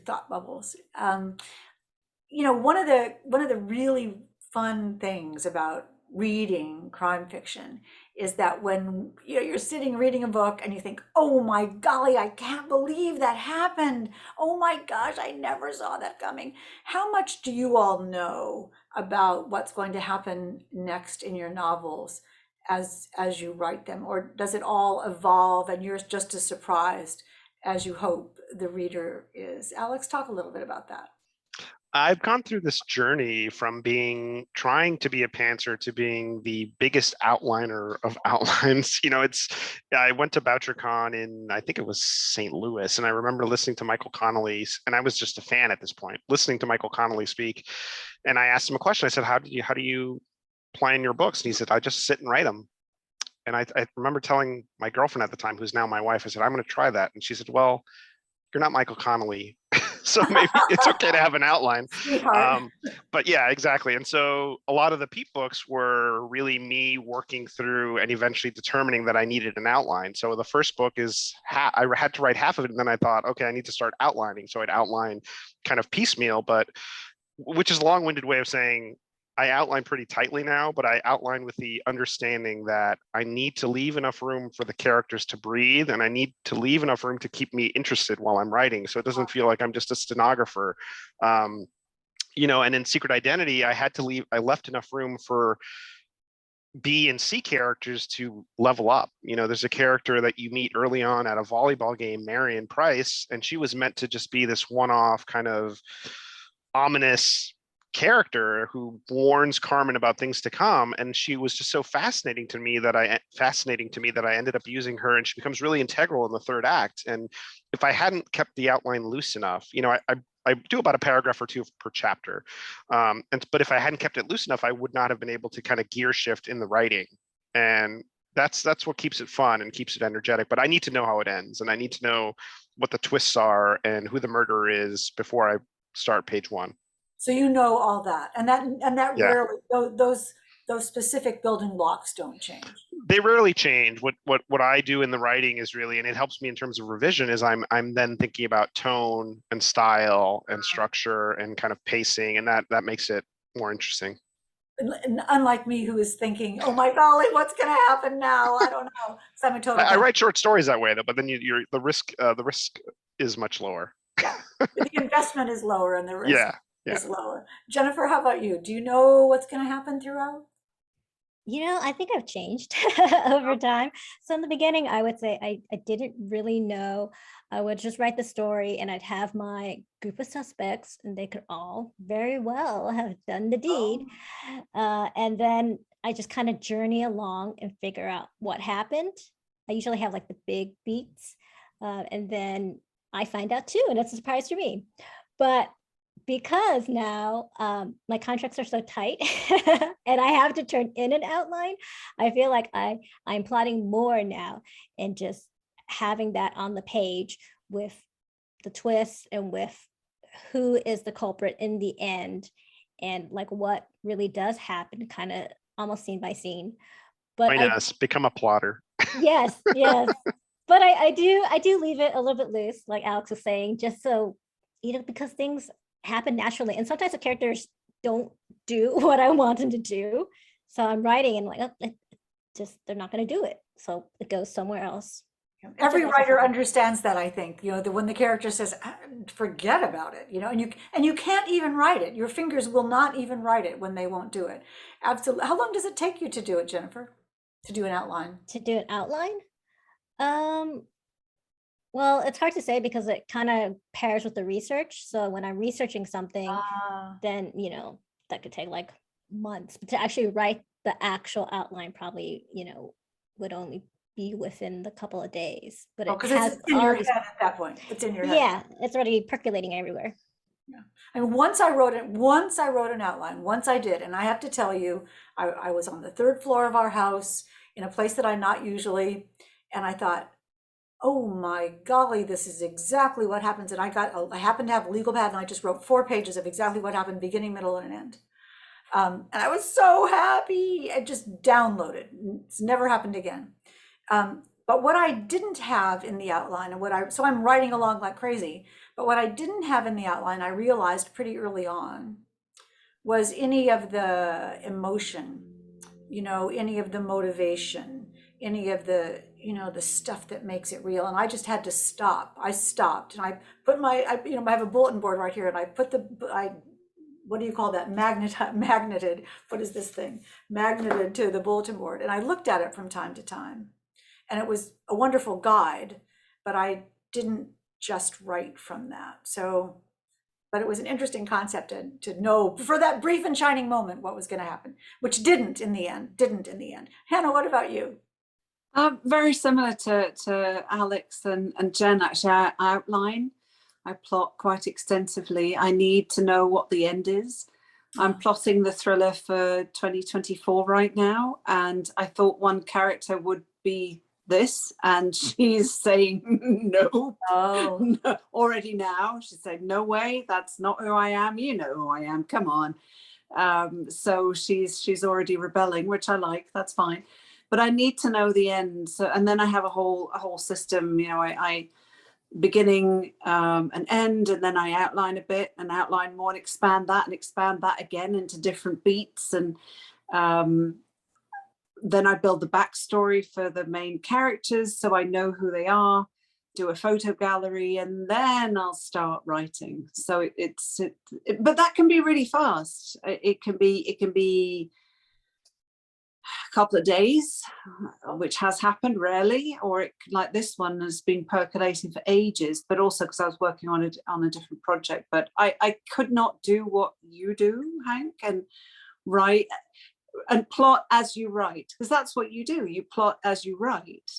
thought bubbles. One of the really fun things about reading crime fiction is that when you're sitting reading a book and you think, oh my golly, I can't believe that happened. Oh my gosh, I never saw that coming. How much do you all know about what's going to happen next in your novels as you write them? Or does it all evolve and you're just as surprised as you hope the reader is? Alex, talk a little bit about that. I've gone through this journey from trying to be a pantser to being the biggest outliner of outlines. I went to BoucherCon in, I think it was St. Louis, and I remember listening to Michael Connelly, and I was just a fan at this point, listening to Michael Connelly speak. And I asked him a question. I said, how do you plan your books? And he said, I just sit and write them. And I remember telling my girlfriend at the time, who's now my wife, I said, I'm going to try that. And she said, well, you're not Michael Connelly. So maybe it's okay to have an outline. But yeah, exactly. And so a lot of the Peep books were really me working through and eventually determining that I needed an outline. So the first book is, I had to write half of it. And then I thought, okay, I need to start outlining. So I'd outline kind of piecemeal, which is a long-winded way of saying I outline pretty tightly now, but I outline with the understanding that I need to leave enough room for the characters to breathe, and I need to leave enough room to keep me interested while I'm writing, so it doesn't feel like I'm just a stenographer. And in Secret Identity, I left enough room for B and C characters to level up. There's a character that you meet early on at a volleyball game, Marion Price, and she was meant to just be this one-off kind of ominous character who warns Carmen about things to come, and she was just so fascinating to me that I ended up using her, and she becomes really integral in the third act. And if I hadn't kept the outline loose enough, I do about a paragraph or two per chapter, but if I hadn't kept it loose enough, I would not have been able to kind of gear shift in the writing, and that's what keeps it fun and keeps it energetic. But I need to know how it ends, and I need to know what the twists are and who the murderer is before I start page one. So all that, and that Yeah. rarely, those specific building blocks don't change. They rarely change. What I do in the writing is really, and it helps me in terms of revision, is I'm then thinking about tone and style and structure and kind of pacing, and that makes it more interesting. And unlike me, who is thinking, "Oh my golly, what's going to happen now? I don't know." So I'm a total. I write short stories that way, though, but then the risk is much lower. Yeah, the investment is lower, and the risk. Yeah. Is lower. Jennifer, how about you? Do you know what's going to happen throughout? I think I've changed over time. So in the beginning, I would say I didn't really know. I would just write the story and I'd have my group of suspects and they could all very well have done the deed. And then I just kind of journey along and figure out what happened. I usually have like the big beats and then I find out too, and it's a surprise to me. But because now my contracts are so tight and I have to turn in an outline, I feel like I'm plotting more now and just having that on the page with the twists and with who is the culprit in the end and like what really does happen, kind of almost scene by scene. But I become a plotter. Yes. But I do leave it a little bit loose, like Alex was saying, just so, because things happen naturally. And sometimes the characters don't do what I want them to do. So I'm writing and like, they're not going to do it. So it goes somewhere else. Every writer understands that, I think, when the character says, forget about it, and you can't even write it. Your fingers will not even write it when they won't do it. Absolutely. How long does it take you to do it, Jennifer? To do an outline? To do an outline? Well, it's hard to say because it kind of pairs with the research. So when I'm researching something, then, you know, that could take like months. But to actually write the actual outline probably, you know, would only be within the couple of days. But it because has it's in all your these, head at that point. It's in your head. yeah, it's already percolating everywhere. And once I wrote an outline, once I did, and I have to tell you, I was on the 3rd floor of our house in a place that I'm not usually, and I thought, oh my golly, this is exactly what happens. And I happened to have a legal pad, and I just wrote 4 pages of exactly what happened, beginning, middle, and end. And I was so happy. I just downloaded. It's never happened again. But what I didn't have in the outline, and so I'm writing along like crazy, but what I didn't have in the outline, I realized pretty early on, was any of the emotion, you know, any of the motivation, any of the, you know, the stuff that makes it real. And I just had to stop. I stopped, and I put you know, I have a bulletin board right here, and I put what do you call that? Magneted. What is this thing? Magneted to the bulletin board. And I looked at it from time to time. And it was a wonderful guide, but I didn't just write from that. So, but it was an interesting concept to know for that brief and shining moment what was going to happen, which didn't in the end. Hannah, what about you? Very similar to Alex and Jen. Actually, I outline. I plot quite extensively. I need to know what the end is. I'm plotting the thriller for 2024 right now, and I thought one character would be this, and she's saying no. No, already now. She's saying, no way, that's not who I am. You know who I am, come on. So she's already rebelling, which I like, that's fine. But I need to know the end. So, and then I have a whole system, you know, I beginning and end, and then I outline a bit and outline more and expand that again into different beats, and then I build the backstory for the main characters so I know who they are, do a photo gallery, and then I'll start writing. So but that can be really fast. It can be a couple of days, which has happened rarely, or like this one has been percolating for ages, but also because I was working on a different project. But I could not do what you do, Hank, and write and plot as you write, because that's what you do. You plot as you write.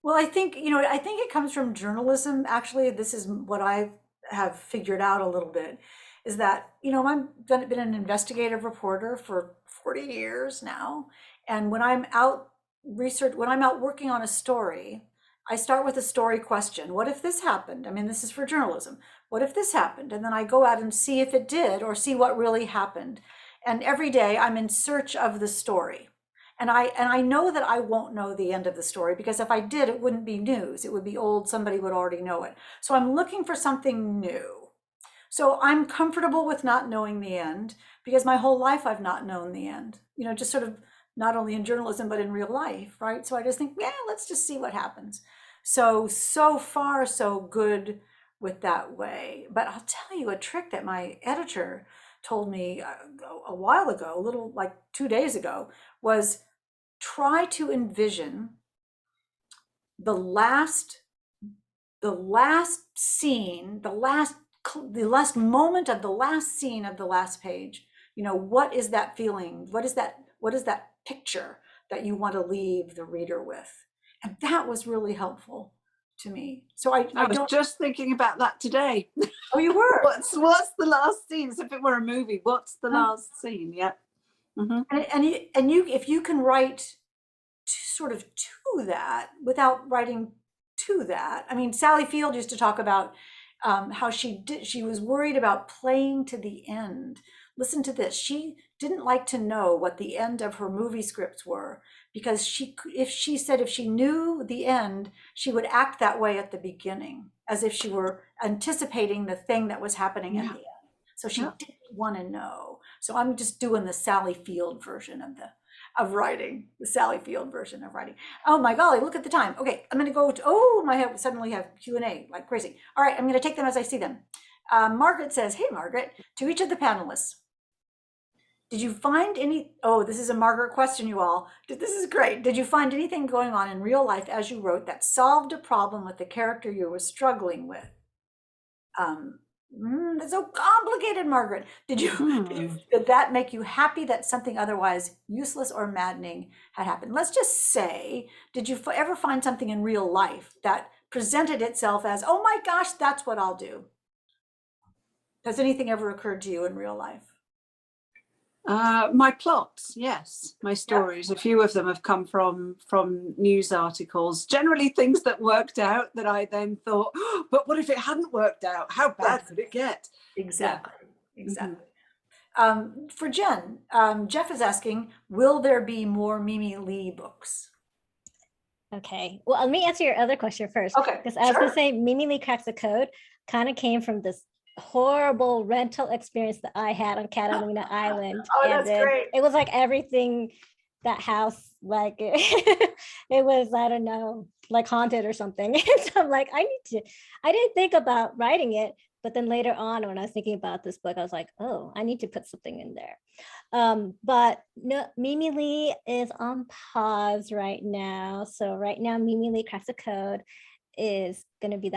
Well, I think it comes from journalism. Actually, this is what I have figured out a little bit, is that, you know, I've been an investigative reporter for 40 years now. And when I'm out working on a story, I start with a story question. What if this happened? I mean, this is for journalism. What if this happened? And then I go out and see if it did, or see what really happened. And every day I'm in search of the story. And I know that I won't know the end of the story, because if I did, it wouldn't be news. It would be old, somebody would already know it. So I'm looking for something new. So I'm comfortable with not knowing the end, because my whole life I've not known the end, you know, just sort of not only in journalism, but in real life, right? So I just think, yeah, let's just see what happens. So far, so good with that way. But I'll tell you a trick that my editor told me a while ago, a little like 2 days ago, was try to envision the last scene, the last moment of the last scene of the last page. You know, what is that feeling? What is that picture that you want to leave the reader with? And that was really helpful to me. So I was just thinking about that today. Oh, you were? What's the last scene? So if it were a movie, what's the last scene? Yeah. Mm-hmm. And you, if you can write sort of to that without writing to that. I mean, Sally Field used to talk about how she was worried about playing to the end. Listen to this. She didn't like to know what the end of her movie scripts were, because if she knew the end, she would act that way at the beginning, as if she were anticipating the thing that was happening at the end. So she didn't want to know. So I'm just doing the Sally Field version of writing, the Sally Field version of writing. Oh my golly, look at the time. Okay, I'm going to go to, I suddenly have Q&A like crazy. All right, I'm going to take them as I see them. Margaret says, hey, Margaret, to each of the panelists, Did you find any, oh, this is a Margaret question, you all. This is great. Did you find anything going on in real life as you wrote that solved a problem with the character you were struggling with? That's so complicated, Margaret. Did that make you happy that something otherwise useless or maddening had happened? Let's just say, did you ever find something in real life that presented itself as, oh my gosh, that's what I'll do? Has anything ever occurred to you in real life? My plots, yes, my stories. A few of them have come from news articles, generally things that worked out that I then thought, oh, but what if it hadn't worked out? How bad could it get? Exactly. Yeah. Exactly. For Jen, Jeff is asking, will there be more Mimi Lee books? Okay, well, let me answer your other question first. Okay, because I was going to say Mimi Lee Cracks the Code kind of came from this horrible rental experience that I had on Catalina Island. Oh, and that's great. It was like everything, that house, like it was, I don't know, like haunted or something. So I'm like, I didn't think about writing it, but then later on when I was thinking about this book, I was like, oh, I need to put something in there. But no, Mimi Lee is on pause right now. So right now, Mimi Lee Cracks the Code is going to be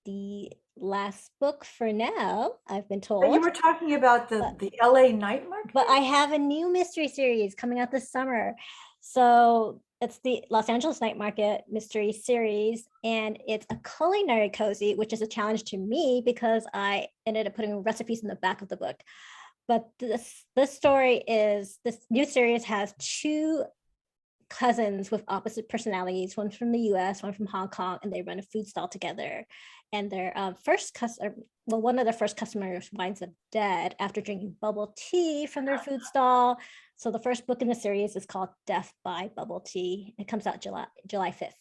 the last book for now, I've been told. But you were talking about the LA night market? But I have a new mystery series coming out this summer. So it's the Los Angeles Night Market mystery series, and it's a culinary cozy, which is a challenge to me because I ended up putting recipes in the back of the book. But this new series has two cousins with opposite personalities, one from the US, one from Hong Kong, and they run a food stall together. And their one of their first customers winds up dead after drinking bubble tea from their food stall. So the first book in the series is called Death by Bubble Tea. It comes out July 5th.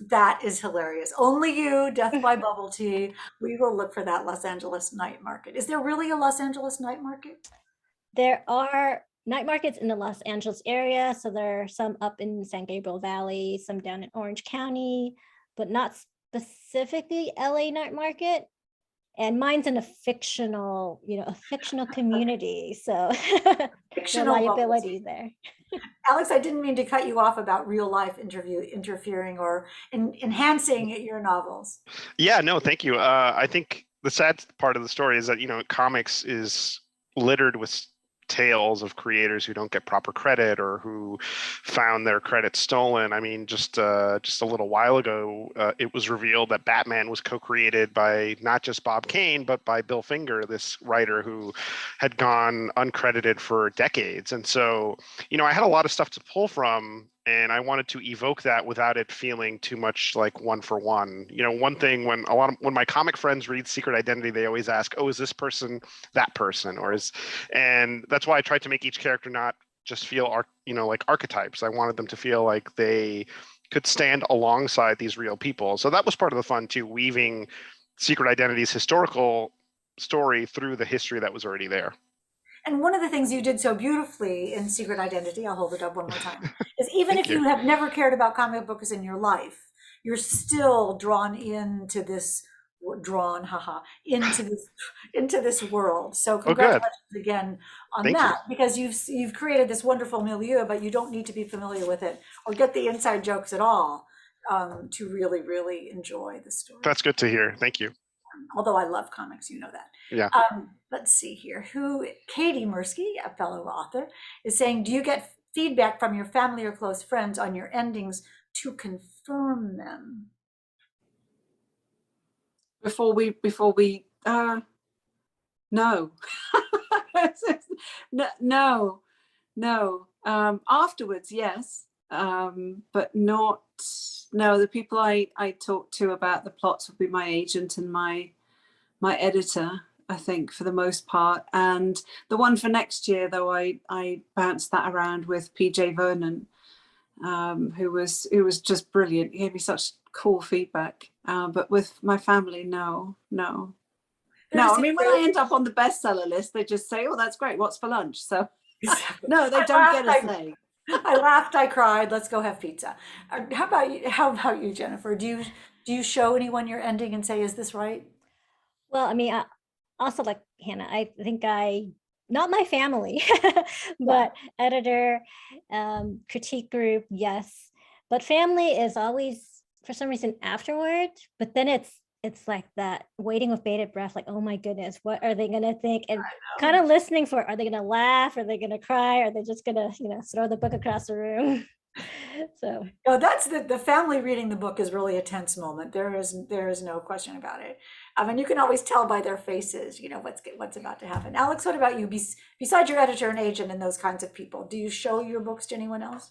That is hilarious. Only You, Death by Bubble Tea. We will look for that Los Angeles night market. Is there really a Los Angeles night market? There are night markets in the Los Angeles area. So there are some up in San Gabriel Valley, some down in Orange County, but not specifically LA night market. And mine's in a fictional community. So Fictional liability there. Alex, I didn't mean to cut you off about real life interfering or enhancing your novels. Yeah, no, thank you. I think the sad part of the story is that, comics is littered with tales of creators who don't get proper credit or who found their credit stolen. I mean, just a little while ago, it was revealed that Batman was co-created by not just Bob Kane, but by Bill Finger, this writer who had gone uncredited for decades. And so, I had a lot of stuff to pull from, and I wanted to evoke that without it feeling too much like one for one. One thing when my comic friends read Secret Identity, they always ask, "Oh, is this person that person?" And that's why I tried to make each character not just feel like archetypes. I wanted them to feel like they could stand alongside these real people. So that was part of the fun too, weaving Secret Identity's historical story through the history that was already there. And one of the things you did so beautifully in Secret Identity, I'll hold it up one more time, is even if you have never cared about comic books in your life, you're still drawn into this world. So congratulations again on that, because you've created this wonderful milieu, but you don't need to be familiar with it or get the inside jokes at all to really, really enjoy the story. That's good to hear. Thank you. Although I love comics, you know that. Yeah. Let's see here. Katie Mursky, a fellow author, is saying, do you get feedback from your family or close friends on your endings to confirm them? Before we no. No. Afterwards, yes. But not, no, the people I talk to about the plots will be my agent and my editor, I think, for the most part. And the one for next year, though, I bounced that around with PJ Vernon, who was just brilliant. He gave me such cool feedback. But with my family, no. I mean, when I end up on the bestseller list, they just say, "Oh, that's great. What's for lunch?" So no, they don't get a say. I laughed, I cried. Let's go have pizza. How about you, Jennifer? Do you show anyone your ending and say, "Is this right?" Well, I mean, also like Hannah, I think I not my family, but editor, critique group, yes. But family is always, for some reason, afterward. But then it's like that waiting with bated breath, like, oh my goodness, what are they gonna think? And kind of listening for, are they gonna laugh? Are they gonna cry? Are they just gonna, throw the book across the room? So No, that's the family reading the book is really a tense moment. There is no question about it. And you can always tell by their faces, what's about to happen. Alex, what about you? Besides your editor and agent and those kinds of people, do you show your books to anyone else?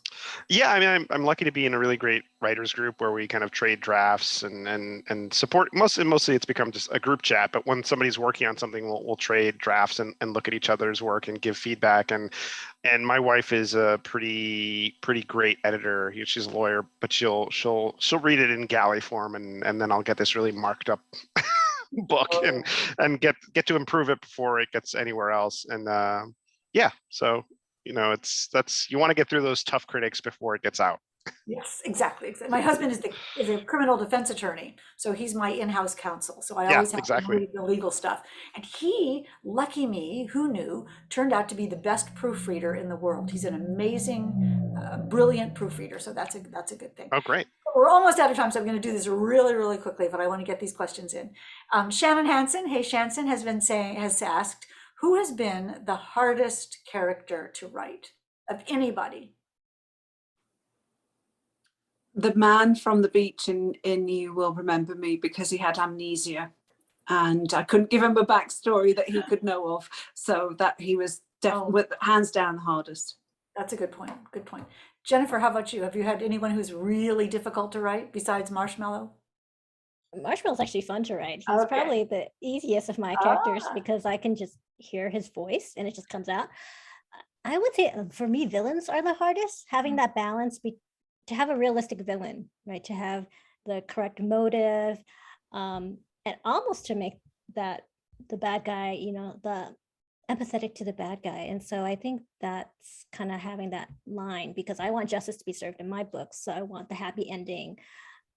Yeah, I mean, I'm lucky to be in a really great writers group where we kind of trade drafts and support. Mostly it's become just a group chat. But when somebody's working on something, we'll trade drafts and look at each other's work and give feedback. And my wife is a pretty great editor. She's a lawyer, but she'll read it in galley form, and then I'll get this really marked up book and get to improve it before it gets anywhere else. And yeah, so you want to get through those tough critics before it gets out. Yes, exactly. My husband is a criminal defense attorney, so he's my in-house counsel. So I always have to read the legal stuff. And he, lucky me, who knew, turned out to be the best proofreader in the world. He's an amazing, brilliant proofreader. So that's a good thing. Oh, great. We're almost out of time, so I'm going to do this really, really quickly, but I want to get these questions in. Shannon Hansen, hey Shanson, has asked, who has been the hardest character to write of anybody? The man from the beach in You Will Remember Me, because he had amnesia and I couldn't give him a backstory that he could know of. So that he was definitely hands down the hardest. That's a good point. Good point. Jennifer, how about you? Have you had anyone who's really difficult to write besides Marshmallow? Marshmallow's actually fun to write. He's probably the easiest of my characters because I can just hear his voice and it just comes out. I would say for me, villains are the hardest. Having that balance to have a realistic villain, right? To have the correct motive, and almost to make that the bad guy, the empathetic to the bad guy. And so I think that's kind of having that line, because I want justice to be served in my books. So I want the happy ending,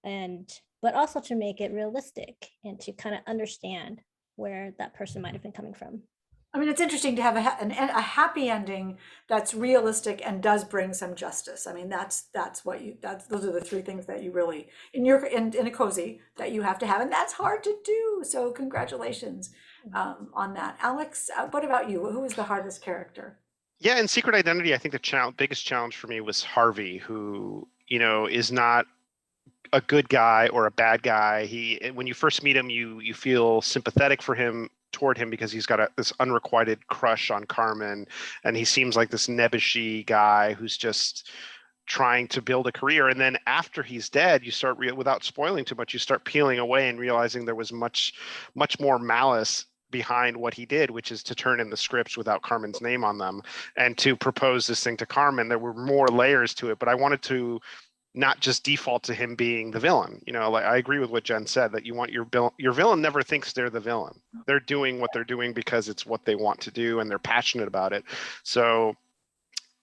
but also to make it realistic and to kind of understand where that person might have been coming from. I mean, it's interesting to have a happy ending that's realistic and does bring some justice. I mean, those are the three things that you really in a cozy that you have to have, and that's hard to do. So congratulations on that, Alex. What about you? Who is the hardest character? Yeah, in Secret Identity, I think the biggest challenge for me was Harvey, who is not a good guy or a bad guy. When you first meet him, you feel sympathetic toward him because he's got this unrequited crush on Carmen, and he seems like this nebbishy guy who's just trying to build a career. And then after he's dead, you start without spoiling too much, you start peeling away and realizing there was much more malice behind what he did, which is to turn in the scripts without Carmen's name on them and to propose this thing to Carmen. There were more layers to it, but I wanted to not just default to him being the villain. Like I agree with what Jen said, that you want your villain never thinks they're the villain. They're doing what they're doing because it's what they want to do and they're passionate about it. So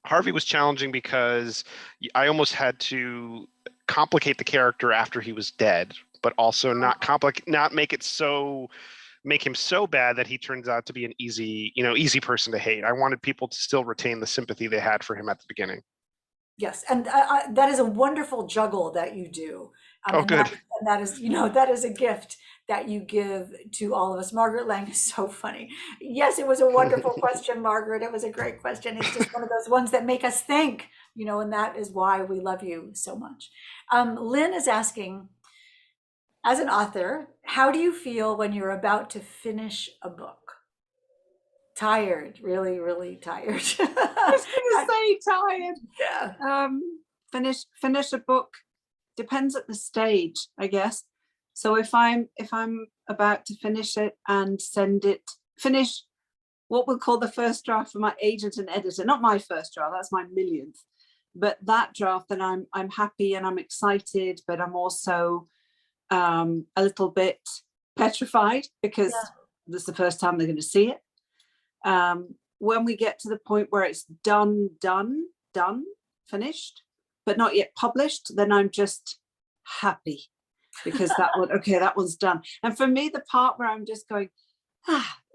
Harvey was challenging because I almost had to complicate the character after he was dead, but also not make him so bad that he turns out to be an easy person to hate. I wanted people to still retain the sympathy they had for him at the beginning. Yes, and that is a wonderful juggle that you do. Good. That is a gift that you give to all of us. Margaret Lang is so funny. Yes, it was a wonderful question, Margaret. It was a great question. It's just one of those ones that make us think, and that is why we love you so much. Lynn is asking, as an author, how do you feel when you're about to finish a book? Tired, really, really tired. I was going to say tired. Yeah. Finish a book depends at the stage, I guess. So if I'm about to finish it and finish what we'll call the first draft for my agent and editor, not my first draft, that's my millionth, but that draft, then I'm happy and I'm excited, but I'm also a little bit petrified because this is the first time they're going to see it. When we get to the point where it's done, finished, but not yet published, then I'm just happy because that one's done. And for me, the part where I'm just going,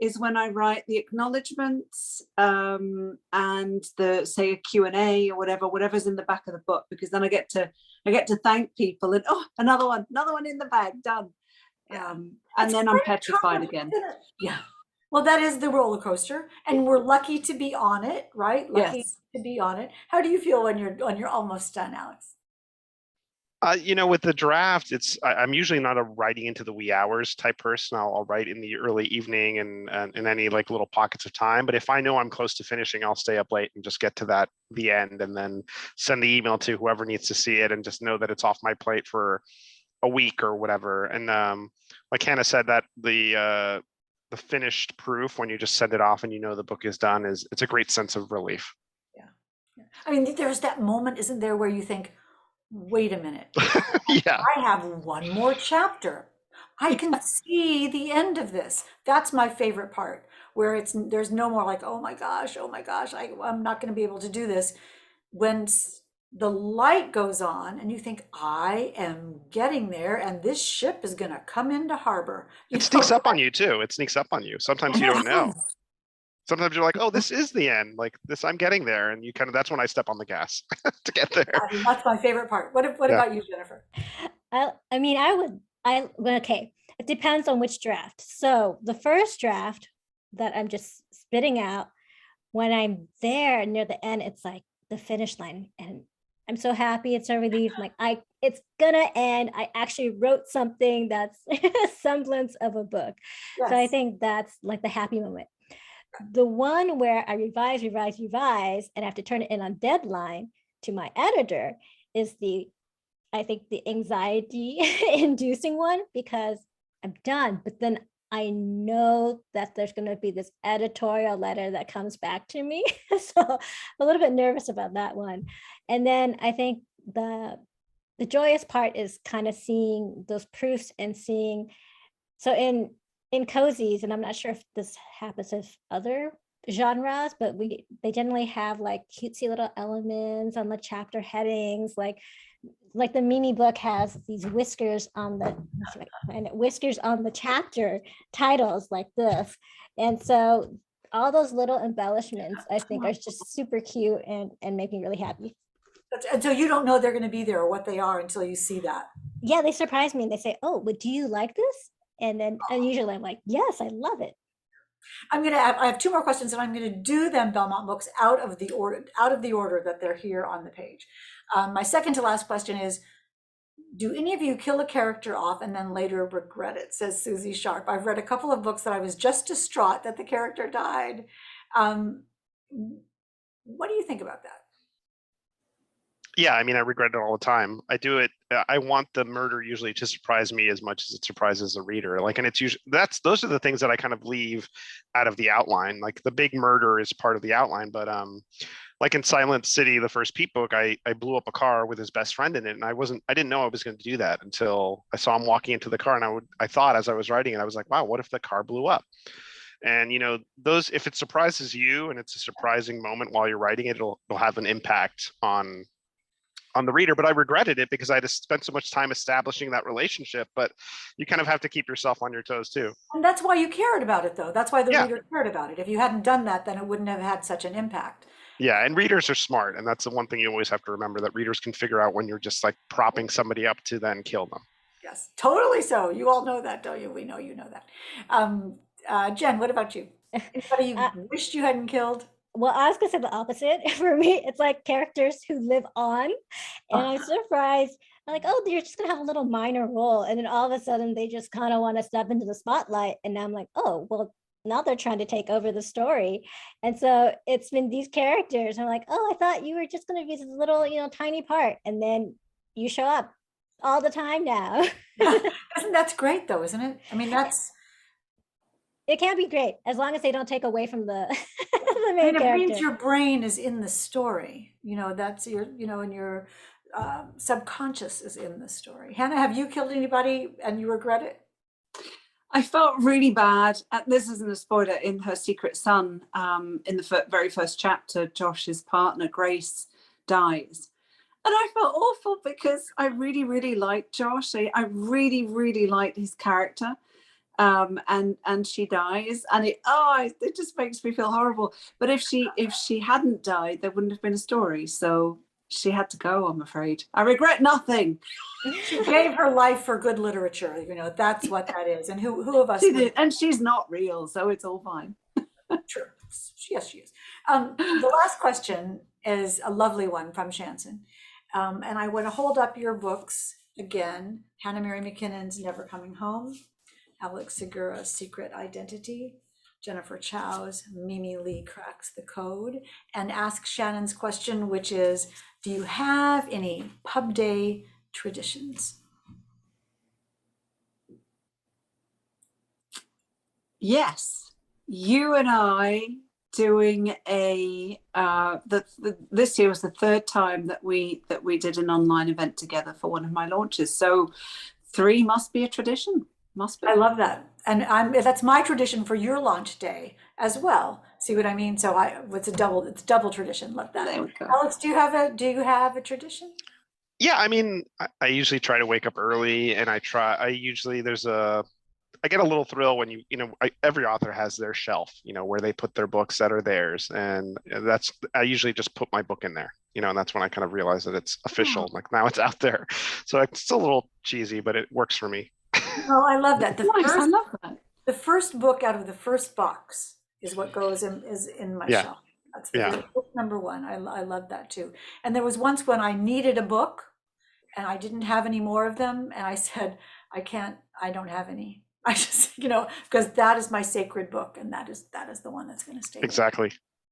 is when I write the acknowledgements and the, say, a Q&A or whatever's in the back of the book, because then I get to thank people and another one in the bag, done. And then I'm petrified again. Yeah. Well, that is the roller coaster, and we're lucky to be on it, right? Lucky to be on it. How do you feel when you're almost done, Alex? With the draft, I'm usually not a writing into the wee hours type person. I'll write in the early evening and in any like little pockets of time. But if I know I'm close to finishing, I'll stay up late and just get to the end, and then send the email to whoever needs to see it, and just know that it's off my plate for a week or whatever. And like Hannah said, that the finished proof, when you just send it off and you know the book is done, it's a great sense of relief. Yeah. I mean, there's that moment, isn't there, where you think, wait a minute. Yeah. I have one more chapter. I can see the end of this. That's my favorite part, where there's no more like, oh my gosh, I'm not going to be able to do this. When the light goes on and you think, I am getting there and this ship is going to come into harbor. It sneaks up on you too. It sneaks up on you. Sometimes you don't know. Sometimes you're like, oh, this is the end. Like this, I'm getting there. And that's when I step on the gas to get there. That's my favorite part. What about you, Jennifer? Okay. It depends on which draft. So the first draft that I'm just spitting out, when I'm there near the end, it's like the finish line. And I'm so happy. It's a relief. Like it's gonna end. I actually wrote something that's a semblance of a book. Yes. So I think that's like the happy moment. The one where I revise, and I have to turn it in on deadline to my editor is I think the anxiety inducing one, because I'm done, but then I know that there's going to be this editorial letter that comes back to me. So I'm a little bit nervous about that one. And then I think the joyous part is kind of seeing those proofs and seeing, so in cozies, and I'm not sure if this happens with other genres, but they generally have like cutesy little elements on the chapter headings, like the mini book has these whiskers on the chapter titles like this. And so all those little embellishments, I think, are just super cute and make me really happy. And so you don't know they're going to be there or what they are until you see that. Yeah, they surprise me and they say, oh, but do you like this? And usually I'm like, yes, I love it. I have two more questions, and I'm going to do them, Belmont Books, out of the order that they're here on the page. My second to last question is, do any of you kill a character off and then later regret it, says Susie Sharp. I've read a couple of books that I was just distraught that the character died. What do you think about that? Yeah, I mean, I regret it all the time. I do it. I want the murder usually to surprise me as much as it surprises the reader. Like, and it's usually those are the things that I kind of leave out of the outline. Like the big murder is part of the outline, but like in Silent City, the first Pete book, I blew up a car with his best friend in it, and I didn't know I was going to do that until I saw him walking into the car, and I thought as I was writing it, I was like, wow, what if the car blew up? And those, if it surprises you and it's a surprising moment while you're writing it, it'll have an impact on the reader. But I regretted it because I just spent so much time establishing that relationship. But you kind of have to keep yourself on your toes too. And that's why you cared about it, though. That's why the reader cared about it. If you hadn't done that, then it wouldn't have had such an impact. Yeah, and readers are smart, and that's the one thing you always have to remember, that readers can figure out when you're just like propping somebody up to then kill them. Yes, totally so. You all know that, don't you? We know you know that. Jen, what about you? Anybody you wished you hadn't killed? Well, I was going to say the opposite. For me, it's like characters who live on, and I'm surprised. I'm like, oh, they're just going to have a little minor role, and then all of a sudden they just kind of want to step into the spotlight, and I'm like, oh, well, now they're trying to take over the story. And so it's been these characters. I'm like, oh, I thought you were just going to be this little, tiny part. And then you show up all the time now. That's great though, isn't it? I mean, it can be great as long as they don't take away from the, the main character. It means your brain is in the story. That's your, and your subconscious is in the story. Hannah, have you killed anybody and you regret it? I felt really bad. This isn't a spoiler. In Her Secret Son, in the very first chapter, Josh's partner, Grace, dies. And I felt awful because I really, really liked Josh. I really, really liked his character. and she dies, and it just makes me feel horrible. But if she hadn't died, there wouldn't have been a story. So she had to go, I'm afraid. I regret nothing. She gave her life for good literature. That's what that is. And who of us She did, and she's not real, so it's all fine. True. Yes, she is. The last question is a lovely one from Shanson. And I want to hold up your books again. Hannah Mary McKinnon's Never Coming Home, Alex Segura's Secret Identity, Jennifer Chow's Mimi Lee Cracks the Code, and ask Shannon's question, which is, do you have any pub day traditions? Yes, you and I doing this year was the third time that we did an online event together for one of my launches. So 3 must be a tradition. Must be. I love that, and that's my tradition for your launch day as well. See what I mean? So it's double tradition. Love that. There we go. Alex, do you have a tradition? Yeah, I mean, I usually try to wake up early, and I get a little thrill when every author has their shelf, where they put their books that are theirs. And I usually just put my book in there, and that's when I kind of realize that it's official. Oh. Like now it's out there. So it's a little cheesy, but it works for me. Oh, I love that. I love that. The first book out of the first box is what is in my shelf. That's book number 1. I love that too. And there was once when I needed a book and I didn't have any more of them. And I said, I don't have any. I just, because that is my sacred book, and that is the one that's going to stay. Exactly.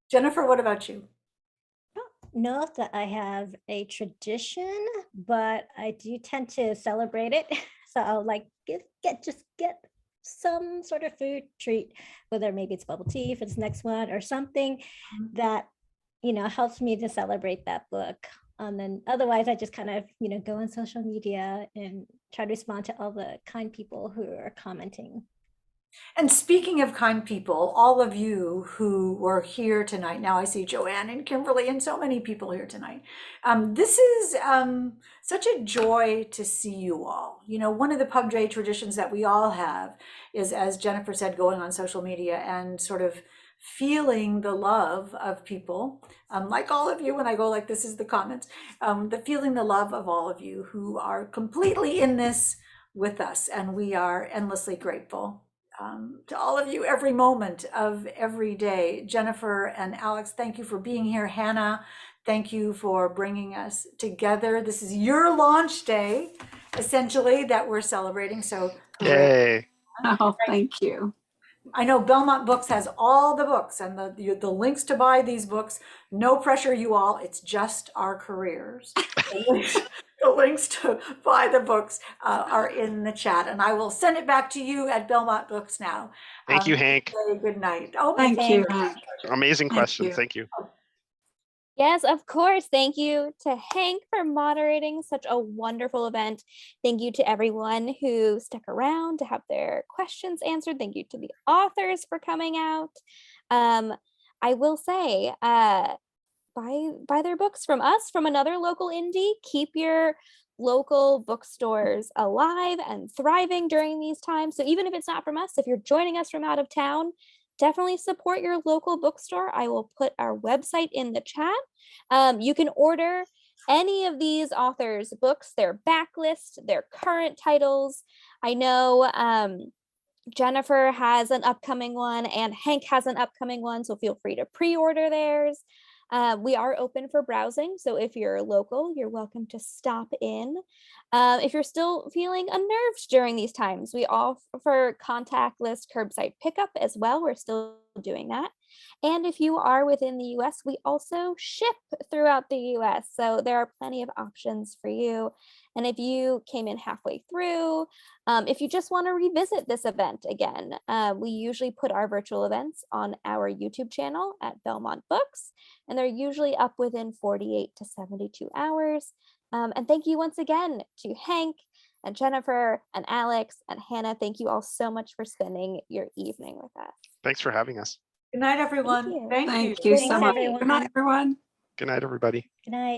Jennifer, what about you? I don't know that I have a tradition, but I do tend to celebrate it. So I'll get some sort of food treat, whether maybe it's bubble tea, if it's next one, or something that, helps me to celebrate that book. And then otherwise I just kind of, go on social media and try to respond to all the kind people who are commenting. And speaking of kind people, all of you who were here tonight, now I see Joanne and Kimberly and so many people here tonight. This is such a joy to see you all. One of the pub day traditions that we all have is, as Jennifer said, going on social media and sort of feeling the love of people, like all of you. When I go like this is the comments, feeling the love of all of you who are completely in this with us, and we are endlessly grateful to all of you every moment of every day. Jennifer and Alex, thank you for being here. Hannah, thank you for bringing us together. This is your launch day, essentially, that we're celebrating. So yay! Oh, thank you. I know Belmont Books has all the books and the links to buy these books. No pressure, you all. It's just our careers. The links to buy the books are in the chat, and I will send it back to you at Belmont Books now. Thank you, Hank. Good night. Oh, Thank you, Hank. Amazing question. Thank you. Yes, of course. Thank you to Hank for moderating such a wonderful event. Thank you to everyone who stuck around to have their questions answered. Thank you to the authors for coming out. I will say, buy their books from us, from another local indie. Keep your local bookstores alive and thriving during these times. So even if it's not from us, if you're joining us from out of town, definitely support your local bookstore. I will put our website in the chat. You can order any of these authors' books, their backlist, their current titles. I know Jennifer has an upcoming one and Hank has an upcoming one, so feel free to pre-order theirs. We are open for browsing, so if you're local, you're welcome to stop in. If you're still feeling unnerved during these times, we offer contactless curbside pickup as well. We're still doing that. And if you are within the US, we also ship throughout the US, so there are plenty of options for you. And if you came in halfway through, if you just want to revisit this event again, we usually put our virtual events on our YouTube channel at Belmont Books, and they're usually up within 48 to 72 hours. And thank you once again to Hank and Jennifer and Alex and Hannah. Thank you all so much for spending your evening with us. Thanks for having us. Good night, everyone. Thank you. Thank you. Thank you so Thanks, much. everyone. Good night, everyone. Good night, everybody. Good night.